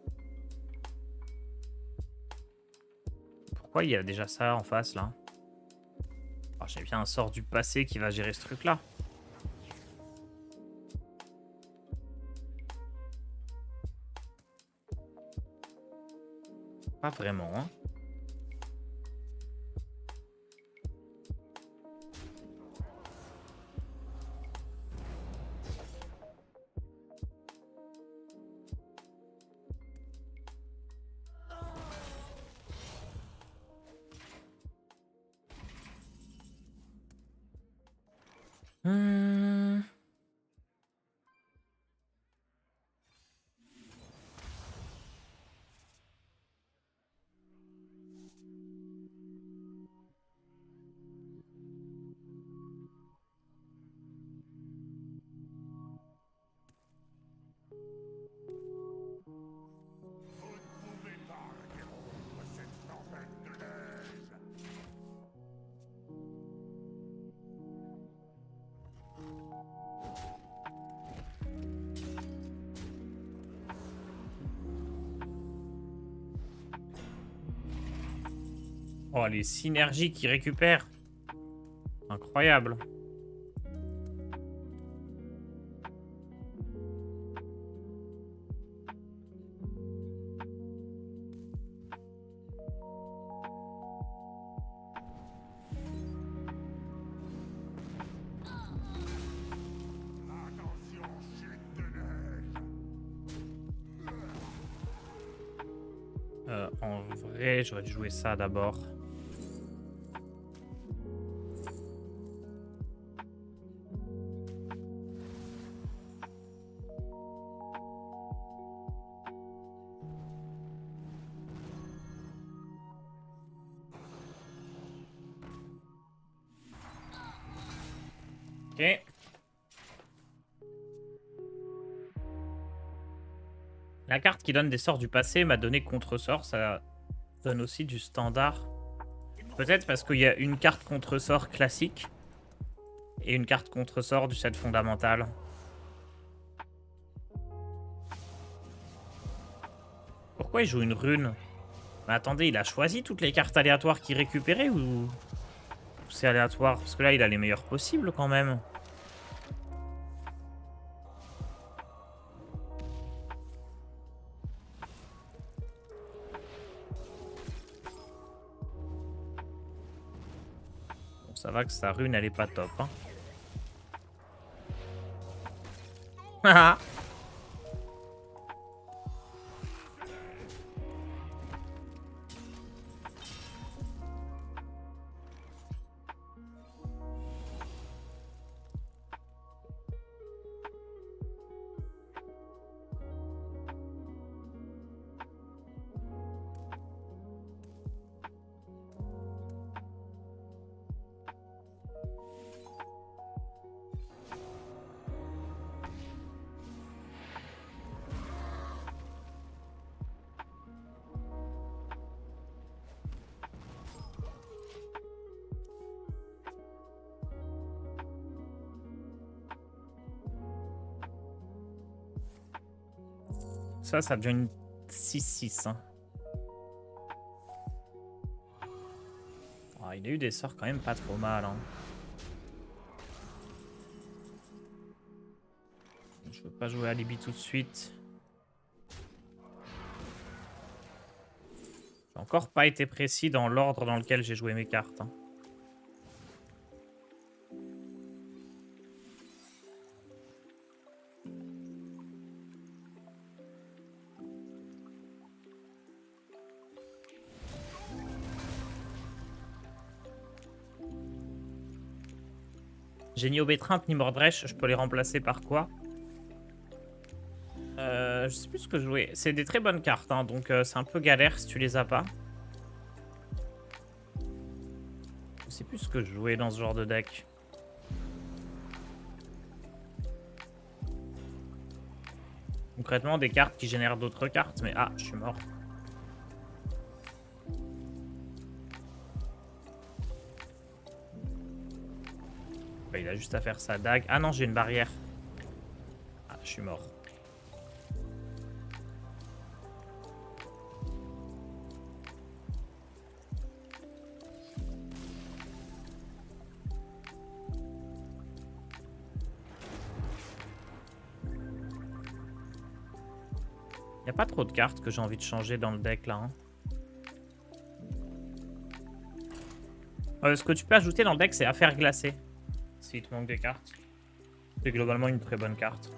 Pourquoi il y a déjà ça en face là? Oh, j'ai bien un sort du passé qui va gérer ce truc là. Pas vraiment, hein. Hmm. Oh, les synergies qu'il récupère. Incroyable. En vrai, j'aurais dû jouer ça d'abord. Ok. La carte qui donne des sorts du passé m'a donné contre-sort. Ça donne aussi du standard. Peut-être parce qu'il y a une carte contre-sort classique et une carte contre-sort du set fondamental. Pourquoi il joue une rune? Mais attendez, il a choisi toutes les cartes aléatoires qu'il récupérait ou c'est aléatoire? Parce que là, il a les meilleures possibles quand même. Bon, ça va que sa rune, elle est pas top. Hein. Haha. Ça devient une 6-6. Hein. Oh, il a eu des sorts quand même pas trop mal. Hein. Je veux pas jouer à Libby tout de suite. J'ai encore pas été précis dans l'ordre dans lequel j'ai joué mes cartes. Hein. J'ai ni Obétreinte ni Mordresh, je peux les remplacer par quoi? Je sais plus ce que je jouais. C'est des très bonnes cartes, hein, donc c'est un peu galère si tu les as pas. Je sais plus ce que je jouais dans ce genre de deck. Concrètement, des cartes qui génèrent d'autres cartes, mais ah, je suis mort. a juste à faire sa dague. Ah non, j'ai une barrière. Ah, je suis mort. Y a pas trop de cartes que j'ai envie de changer dans le deck là. Ce que tu peux ajouter dans le deck, c'est affaire glacée. S'il te manque des cartes. C'est globalement une très bonne carte.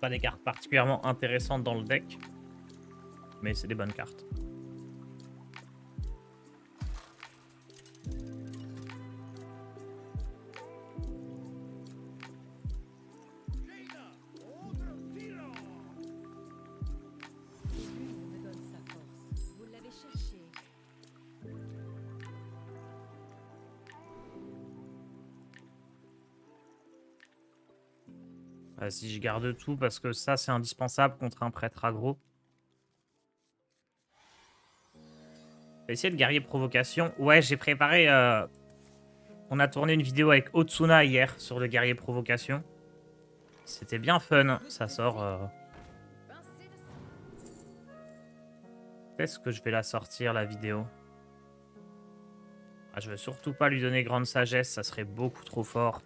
Pas des cartes particulièrement intéressantes dans le deck. Mais c'est des bonnes cartes. Me donne sa force. Vous l'avez cherché. Si je garde tout, parce que ça, c'est indispensable contre un prêtre aggro. Je vais essayer de guerrier provocation. Ouais, j'ai préparé... On a tourné une vidéo avec Otsuna hier sur le guerrier provocation. C'était bien fun. Ça sort... Est-ce que je vais la sortir, la vidéo? Ah, je veux surtout pas lui donner grande sagesse. Ça serait beaucoup trop fort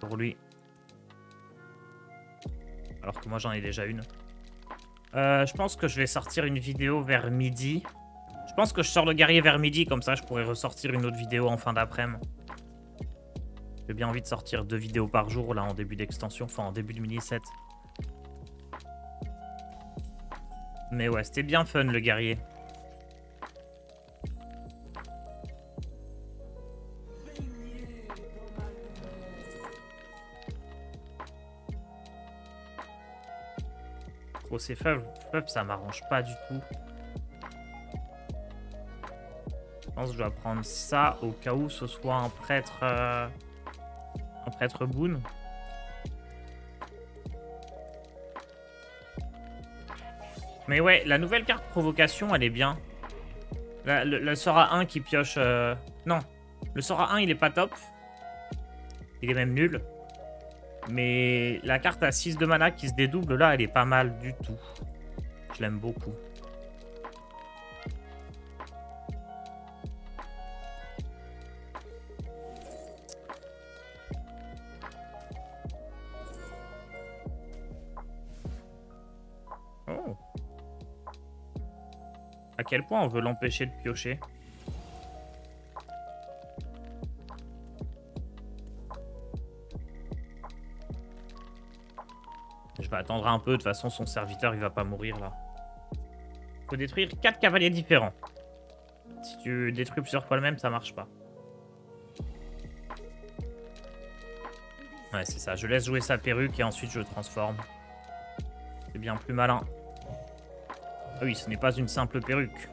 pour lui. Alors que moi, j'en ai déjà une. Je pense que je vais sortir une vidéo vers midi. Je pense que je sors le guerrier vers midi. Comme ça, je pourrais ressortir une autre vidéo en fin d'après-midi. J'ai bien envie de sortir 2 vidéos par jour, là, en début d'extension. Enfin, en début de mini-set. Mais ouais, c'était bien fun, le guerrier. Trop ces feuves, ça m'arrange pas du tout. Je pense que je dois prendre ça au cas où ce soit un prêtre boon. Mais ouais, la nouvelle carte provocation, elle est bien. Le Sora 1 qui pioche... Non, le Sora 1, il est pas top. Il est même nul. Mais la carte à 6 de mana qui se dédouble, là, elle est pas mal du tout. Je l'aime beaucoup. Oh. À quel point on veut l'empêcher de piocher? Je vais attendre un peu, de toute façon son serviteur il va pas mourir là. Faut détruire 4 cavaliers différents. Si tu détruis plusieurs fois le même, ça marche pas. Ouais, c'est ça, je laisse jouer sa perruque et ensuite je le transforme. C'est bien plus malin. Ah oui, ce n'est pas une simple perruque.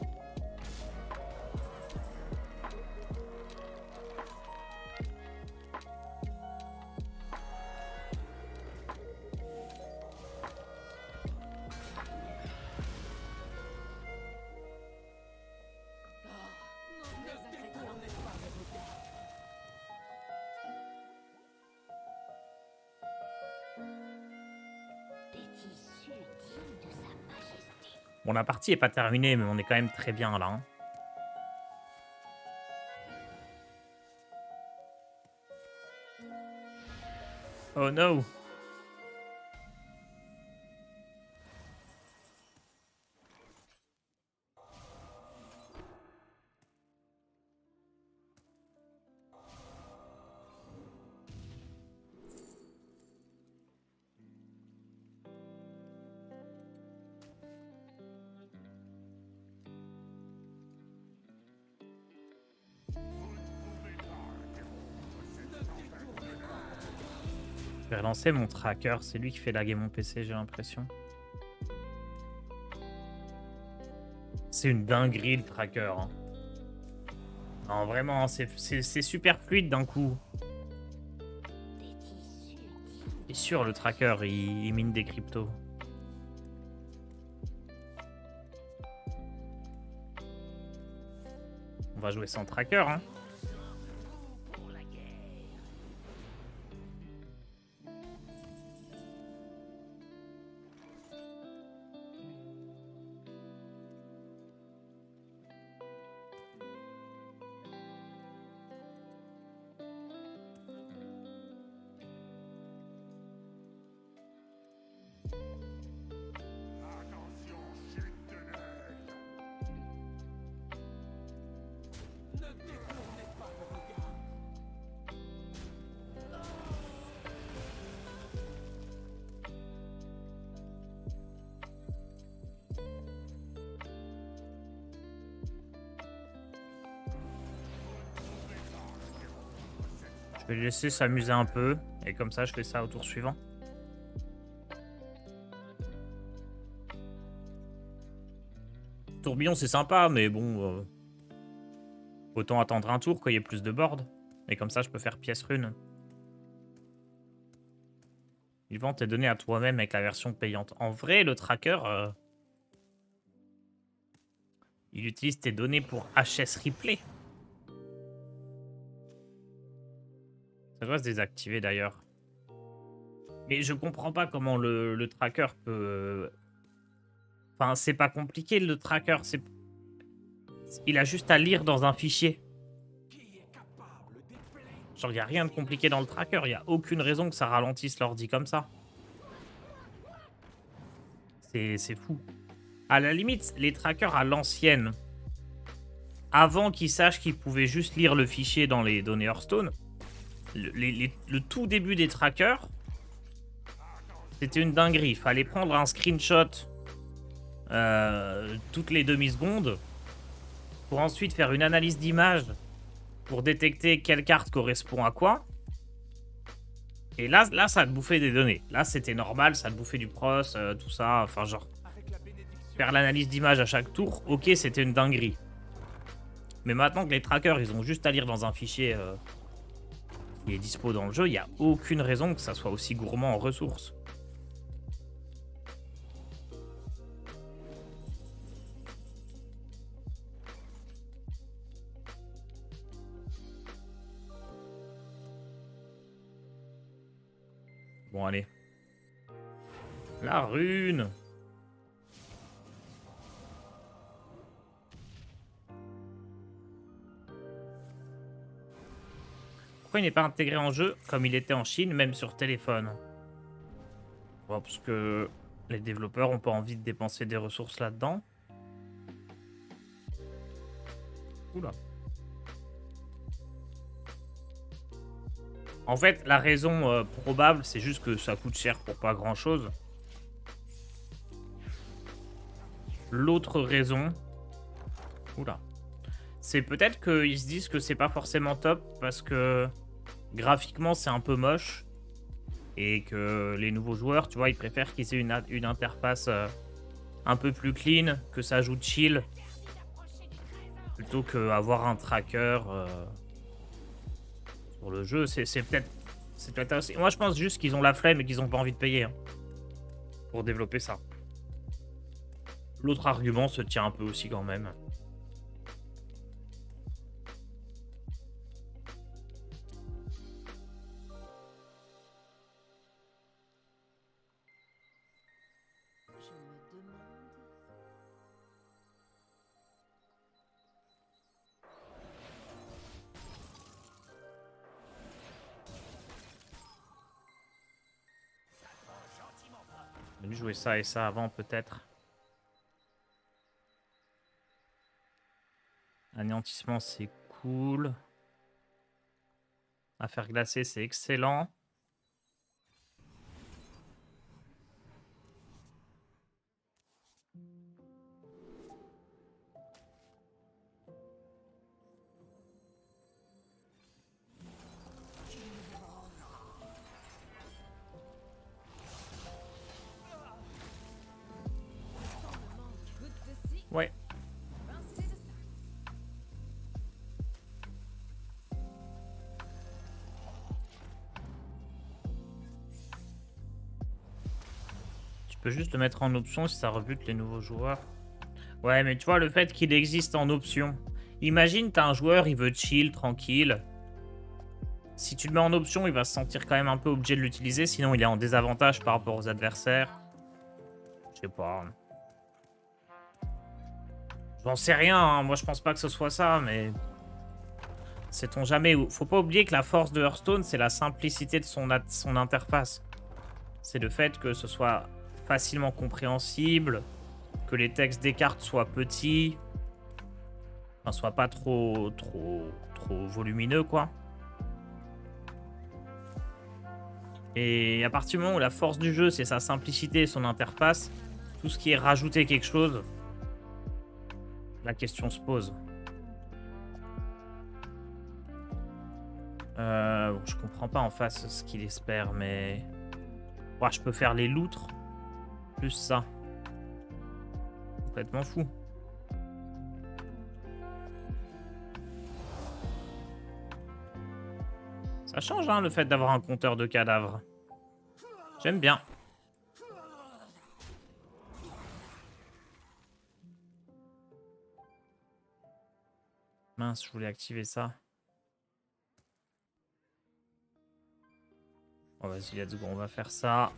Bon, la partie est pas terminée, mais on est quand même très bien là. Hein. Oh no! Je vais relancer mon tracker, c'est lui qui fait laguer mon PC, j'ai l'impression. C'est une dinguerie le tracker. Hein. Non, vraiment, c'est super fluide d'un coup. C'est sûr, le tracker, il mine des cryptos. On va jouer sans tracker, hein. Je vais le laisser s'amuser un peu. Et comme ça, je fais ça au tour suivant. Tourbillon, c'est sympa, mais bon... autant attendre un tour qu'il y ait plus de board. Et comme ça, je peux faire pièce rune. Ils vont te donner à toi-même avec la version payante. En vrai, le tracker... il utilise tes données pour HS replay. Ça doit se désactiver d'ailleurs. Mais je comprends pas comment le tracker peut... Enfin, c'est pas compliqué le tracker. Il a juste à lire dans un fichier. Genre, il n'y a rien de compliqué dans le tracker. Il n'y a aucune raison que ça ralentisse l'ordi comme ça. C'est fou. À la limite, les trackers à l'ancienne, avant qu'ils sachent qu'ils pouvaient juste lire le fichier dans les données Hearthstone, le tout début des trackers, c'était une dinguerie. Il fallait prendre un screenshot toutes les demi-secondes pour ensuite faire une analyse d'image pour détecter quelle carte correspond à quoi. Et là, ça te bouffait des données. Là, c'était normal, ça te bouffait du pros, tout ça. Enfin, genre, faire l'analyse d'image à chaque tour, ok, c'était une dinguerie. Mais maintenant que les trackers, ils ont juste à lire dans un fichier qui est dispo dans le jeu, il n'y a aucune raison que ça soit aussi gourmand en ressources. Bon, allez. La rune. Pourquoi il n'est pas intégré en jeu comme il était en Chine, même sur téléphone? Bon, parce que les développeurs n'ont pas envie de dépenser des ressources là-dedans. Oula. En fait, la raison probable, c'est juste que ça coûte cher pour pas grand-chose. L'autre raison... Oula. C'est peut-être qu'ils se disent que c'est pas forcément top parce que graphiquement, c'est un peu moche. Et que les nouveaux joueurs, tu vois, ils préfèrent qu'ils aient une interface un peu plus clean, que ça joue chill. Plutôt qu'avoir un tracker... Pour le jeu, c'est peut-être aussi. Moi, je pense juste qu'ils ont la flemme et qu'ils n'ont pas envie de payer hein, pour développer ça. L'autre argument se tient un peu aussi quand même. Je me demande. On a dû jouer ça et ça avant peut-être. Anéantissement c'est cool. Affaire glacée c'est excellent. Ouais. Tu peux juste le mettre en option si ça rebute les nouveaux joueurs. Ouais, mais tu vois, le fait qu'il existe en option, Imagine, t'as un joueur, il veut chill, tranquille. Si tu le mets en option, il va se sentir quand même un peu obligé de l'utiliser, sinon il est en désavantage par rapport aux adversaires. Je sais pas. J'en sais rien, hein. Moi je pense pas que ce soit ça, mais... Sait-on jamais. Faut pas oublier que la force de Hearthstone, c'est la simplicité de son interface. C'est le fait que ce soit facilement compréhensible, que les textes des cartes soient petits, enfin, soient pas trop volumineux, quoi. Et à partir du moment où la force du jeu, c'est sa simplicité et son interface, tout ce qui est rajouter quelque chose, la question se pose. Je comprends pas en face ce qu'il espère, mais... Ouais, je peux faire les loutres, plus ça. Complètement fou. Ça change, hein, le fait d'avoir un compteur de cadavres. J'aime bien. Mince, je voulais activer ça. Oh, vas-y, let's go, on va faire ça.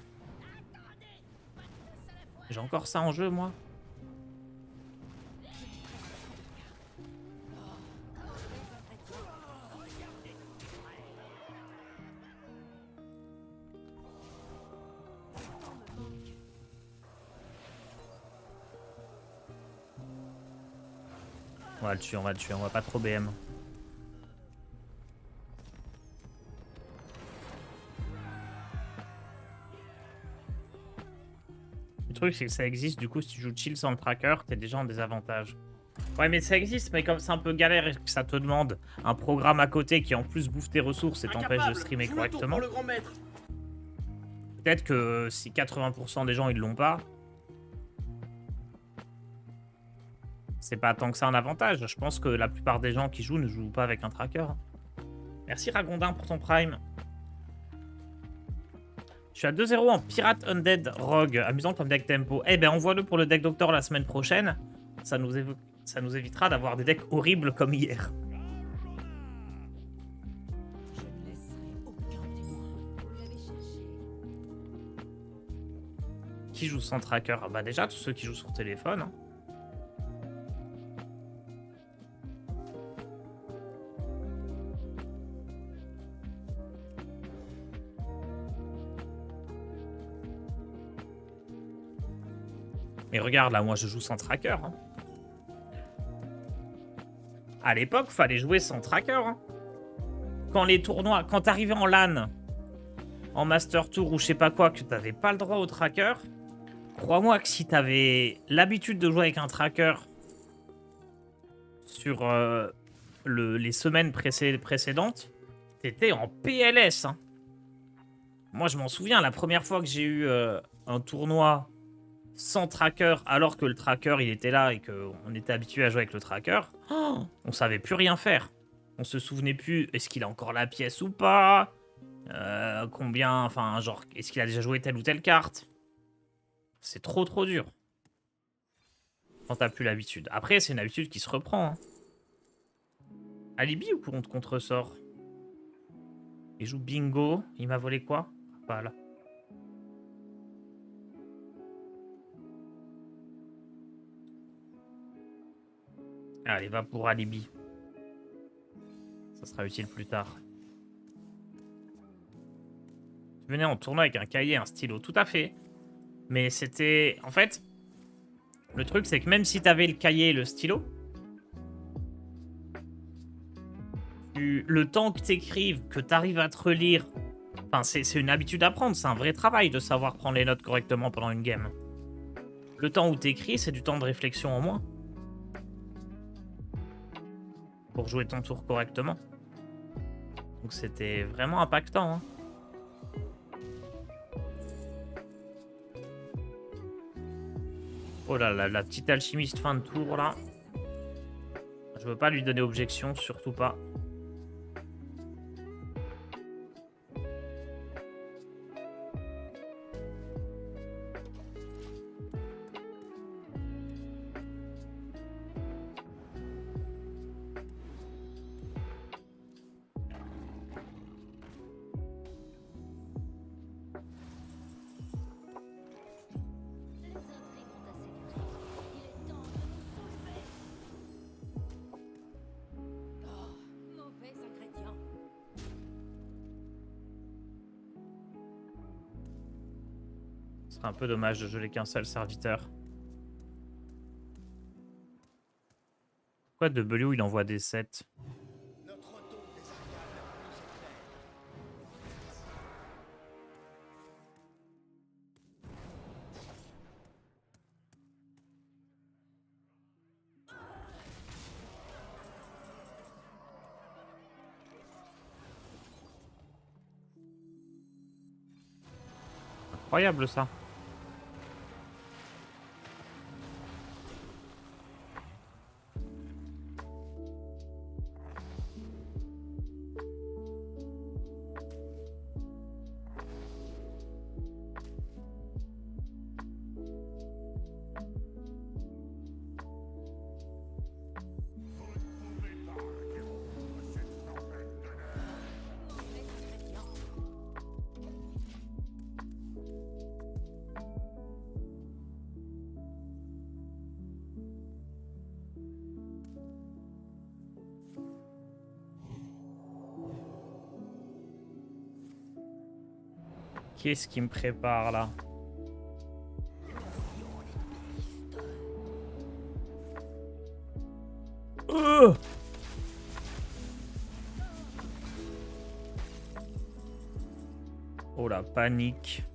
J'ai encore ça en jeu, moi. On va le tuer, on va le tuer, on va pas trop BM. Le truc, c'est que ça existe, du coup, si tu joues chill sans le tracker, t'es déjà en désavantage. Ouais, mais ça existe, mais comme c'est un peu galère et que ça te demande un programme à côté qui en plus bouffe tes ressources et t'empêche de streamer correctement. Peut-être que si 80% des gens ils l'ont pas, c'est pas tant que ça un avantage. Je pense que la plupart des gens qui jouent ne jouent pas avec un tracker. Merci Ragondin pour ton prime. Je suis à 2-0 en Pirate Undead Rogue. Amusant comme deck tempo. Eh ben, envoie-le pour le deck Doctor la semaine prochaine. Ça nous évitera d'avoir des decks horribles comme hier. Je ne laisserai aucun témoin. Vous l'avez cherché. Qui joue sans tracker? Ah bah déjà, tous ceux qui jouent sur téléphone. Hein. Mais regarde, là, moi, je joue sans tracker. Hein. À l'époque, fallait jouer sans tracker. Hein. Quand les tournois... Quand t'arrivais en LAN, en Master Tour ou je sais pas quoi, que t'avais pas le droit au tracker, crois-moi que si t'avais l'habitude de jouer avec un tracker sur les semaines précédentes, t'étais en PLS. Hein. Moi, je m'en souviens, la première fois que j'ai eu un tournoi sans tracker, alors que le tracker, il était là et qu'on était habitué à jouer avec le tracker, on savait plus rien faire. On se souvenait plus, est-ce qu'il a encore la pièce ou pas, combien, enfin, genre, est-ce qu'il a déjà joué telle ou telle carte. C'est trop dur. Quand t'as plus l'habitude. Après, c'est une habitude qui se reprend. Hein. Alibi ou contre-sort? Il joue bingo. Il m'a volé quoi? Voilà. Allez, va pour Alibi. Ça sera utile plus tard. Tu venais en tournoi avec un cahier et un stylo. Tout à fait. Mais c'était... En fait, le truc, c'est que même si t'avais le cahier et le stylo, le temps que t'écrives, que t'arrives à te relire... Enfin, c'est une habitude à prendre. C'est un vrai travail de savoir prendre les notes correctement pendant une game. Le temps où t'écris, c'est du temps de réflexion en moins. Pour jouer ton tour correctement. Donc c'était vraiment impactant. Hein. Oh là là, la petite alchimiste fin de tour là. Je veux pas lui donner objection, surtout pas. Ce serait un peu dommage de geler qu'un seul serviteur. Pourquoi W il envoie des 7? Incroyable ça. Qu'est-ce qui me prépare là? Oh la panique.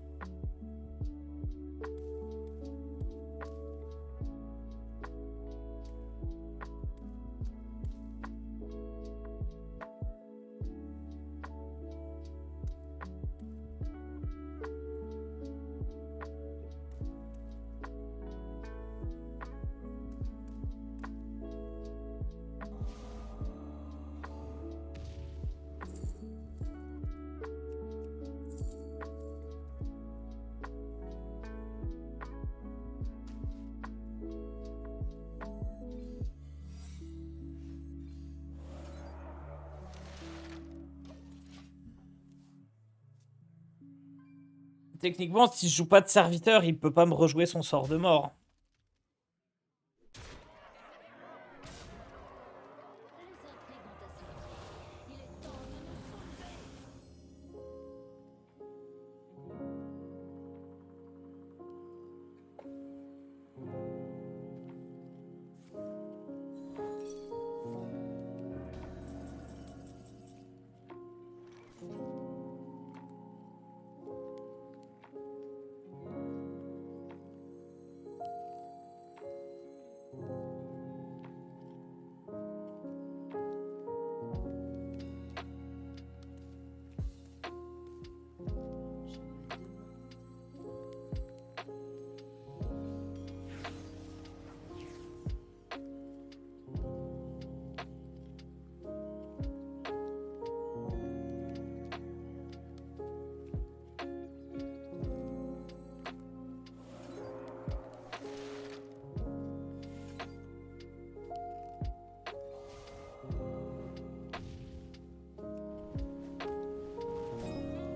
Techniquement, si je joue pas de serviteur, il peut pas me rejouer son sort de mort.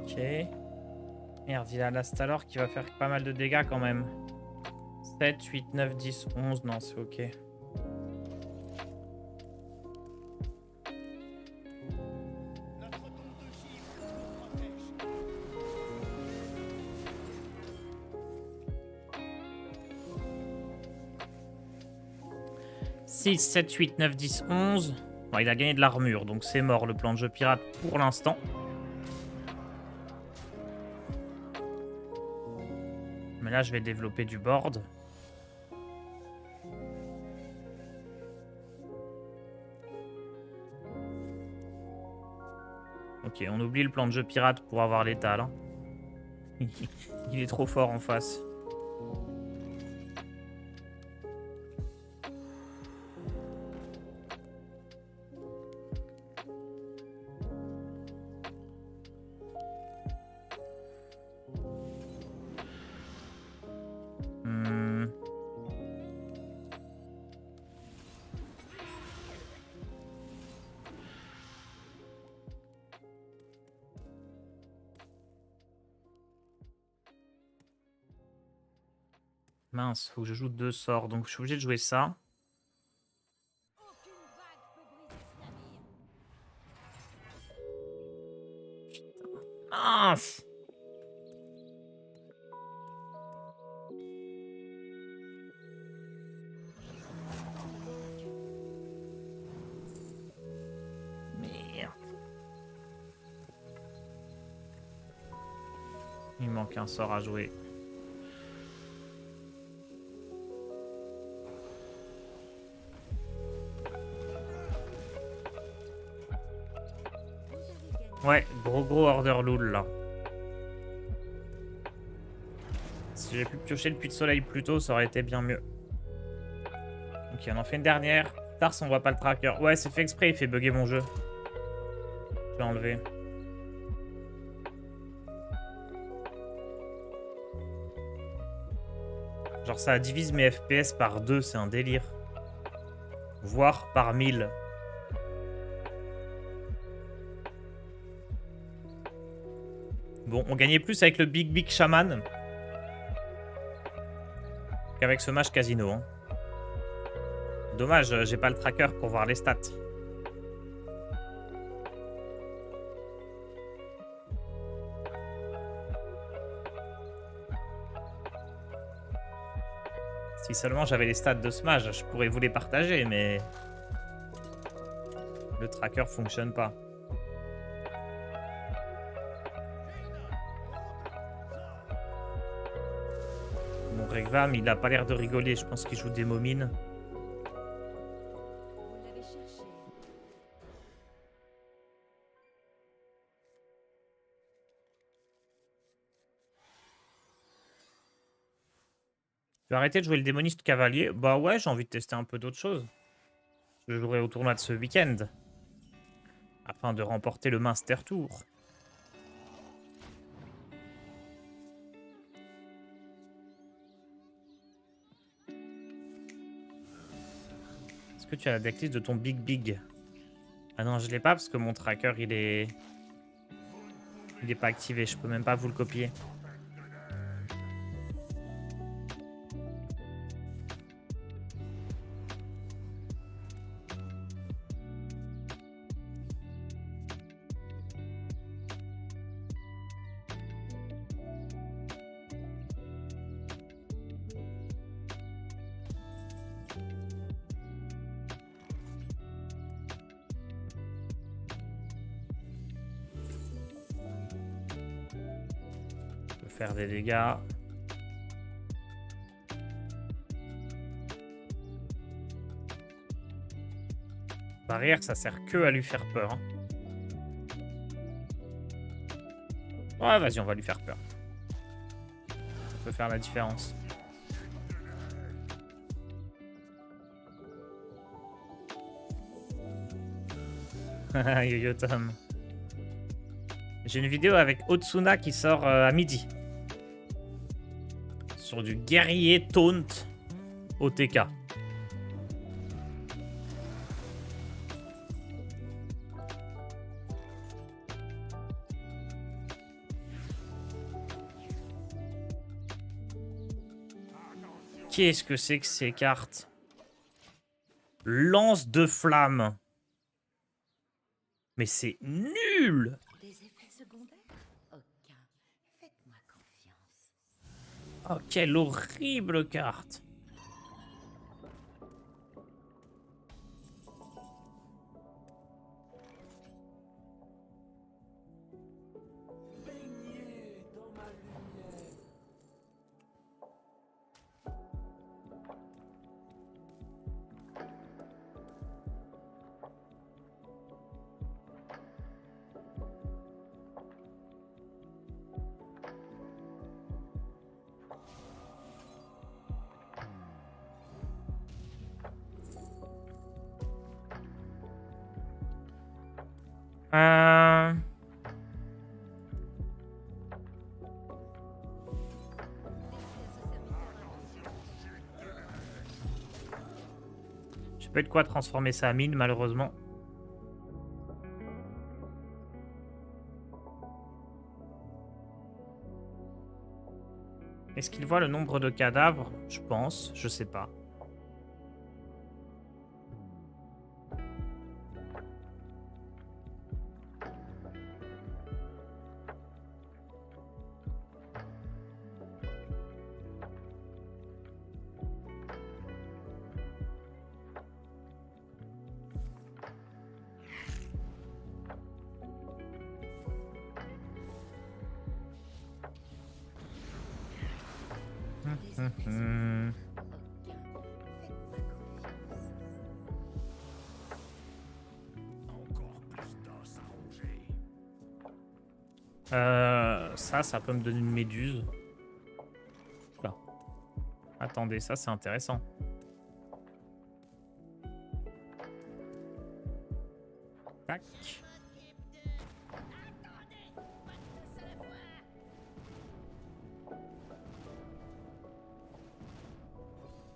Ok. Merde, il a l'Astalor qui va faire pas mal de dégâts quand même. 7, 8, 9, 10, 11. Non, c'est ok. « 6, 7, 8, 9, 10, 11. » Bon, il a gagné de l'armure, donc c'est mort le plan de jeu pirate pour l'instant. Mais là, je vais développer du board. Ok, on oublie le plan de jeu pirate pour avoir l'étal. Hein. Il est trop fort en face. Mince, faut que je joue 2 sorts, donc je suis obligé de jouer ça. Putain, mince! Il manque un sort à jouer. Ouais, gros order loul là. Si j'ai pu piocher le puits de soleil plus tôt, ça aurait été bien mieux. Ok, on en fait une dernière. Tars, on voit pas le tracker. Ouais, c'est fait exprès, il fait bugger mon jeu. Je vais enlever. Genre ça divise mes FPS par 2, c'est un délire. Voire par 1000. Bon, on gagnait plus avec le Big Shaman qu'avec ce match casino. Hein. Dommage, j'ai pas le tracker pour voir les stats. Si seulement j'avais les stats de ce match, je pourrais vous les partager, mais le tracker fonctionne pas. Mon Regvam, il a pas l'air de rigoler, je pense qu'il joue des momines. Vous l'avez cherché. Tu veux arrêter de jouer le démoniste cavalier? Bah ouais, j'ai envie de tester un peu d'autres choses. Je jouerai au tournoi de ce week-end. Afin de remporter le Master Tour. Est-ce que tu as la decklist de ton Big? Ah non, je l'ai pas parce que mon tracker, il est pas activé. Je peux même pas vous le copier. Je peux faire des dégâts. Barrière, ça sert que à lui faire peur. Hein. Ouais, vas-y, on va lui faire peur. Ça peut faire la différence. Yo-yo Tom. J'ai une vidéo avec Otsuna qui sort à midi. Sur du guerrier taunt OTK. Qu'est-ce que c'est que ces cartes? Lance de flamme. Mais c'est nul! Des effets secondaires? Aucun. Faites-moi confiance. Oh, quelle horrible carte! J'ai pas eu de quoi transformer ça à 1000 malheureusement. Est-ce qu'il voit le nombre de cadavres? Je pense, je sais pas. Ça peut me donner une méduse. Là. Attendez, ça c'est intéressant. Tac.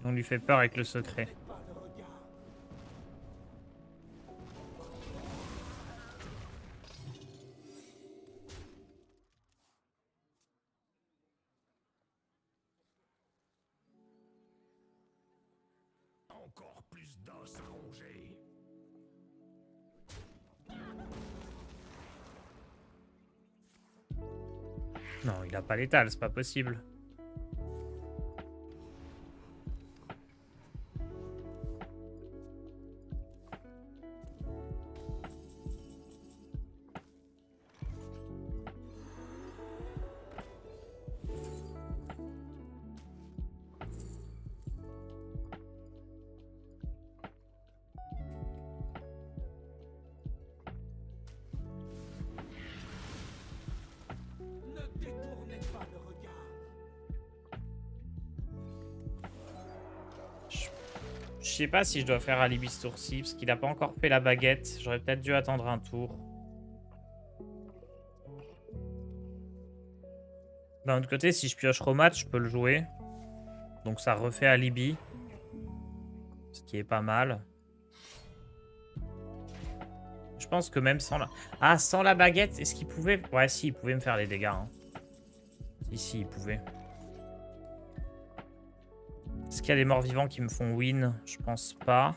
On lui fait peur avec le secret. Encore plus d'os à ronger. Non, il a pas létal, c'est pas possible. Ne détournez pas le regard. Je sais pas si je dois faire alibi ce tour-ci, parce qu'il a pas encore fait la baguette. J'aurais peut-être dû attendre un tour. D'un autre côté, si je pioche rematch, je peux le jouer. Donc ça refait alibi. Ce qui est pas mal. Je pense que même sans la... Ah, sans la baguette, est-ce qu'il pouvait... Ouais, si, il pouvait me faire les dégâts. Hein. Si, il pouvait. Est-ce qu'il y a des morts vivants qui me font win? Je pense pas.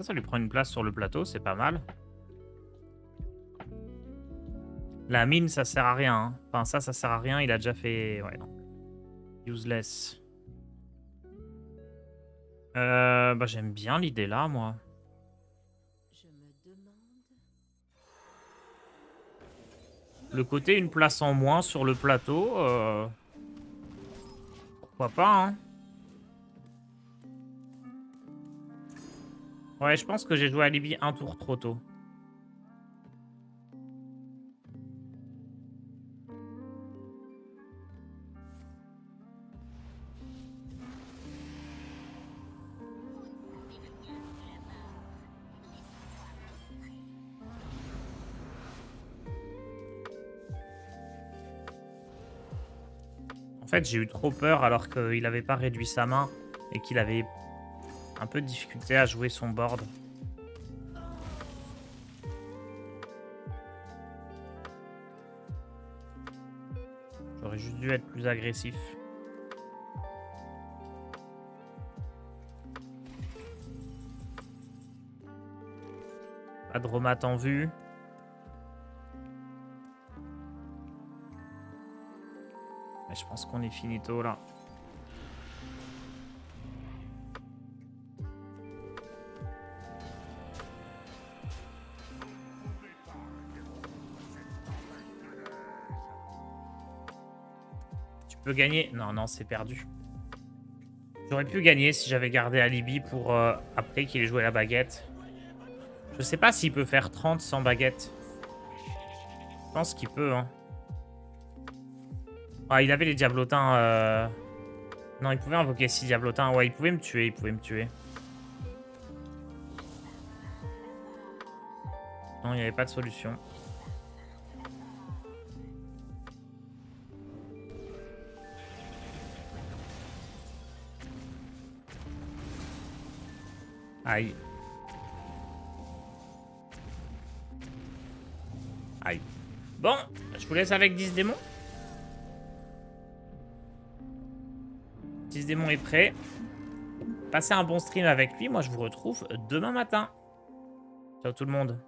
Ça lui prend une place sur le plateau, c'est pas mal. La mine, ça sert à rien. Hein. Enfin, ça sert à rien. Il a déjà fait... Ouais, non. Useless. Bah, j'aime bien l'idée là, moi. Je me demande. Le côté une place en moins sur le plateau, pourquoi pas, hein. Ouais, je pense que j'ai joué à Libye un tour trop tôt. En fait, j'ai eu trop peur alors qu'il n'avait pas réduit sa main et qu'il avait un peu de difficulté à jouer son board. J'aurais juste dû être plus agressif. Pas de remat en vue. Mais je pense qu'on est finito là. Tu peux gagner. Non, c'est perdu. J'aurais pu gagner si j'avais gardé Alibi pour après qu'il ait joué la baguette. Je sais pas s'il peut faire 30 sans baguette. Je pense qu'il peut, hein. Ah, il avait les diablotins. Non, il pouvait invoquer 6 diablotins. Ouais, il pouvait me tuer, Non, il n'y avait pas de solution. Aïe. Aïe. Bon, je vous laisse avec 10 démons. 10 démons est prêt. Passez un bon stream avec lui. Moi, je vous retrouve demain matin. Ciao tout le monde.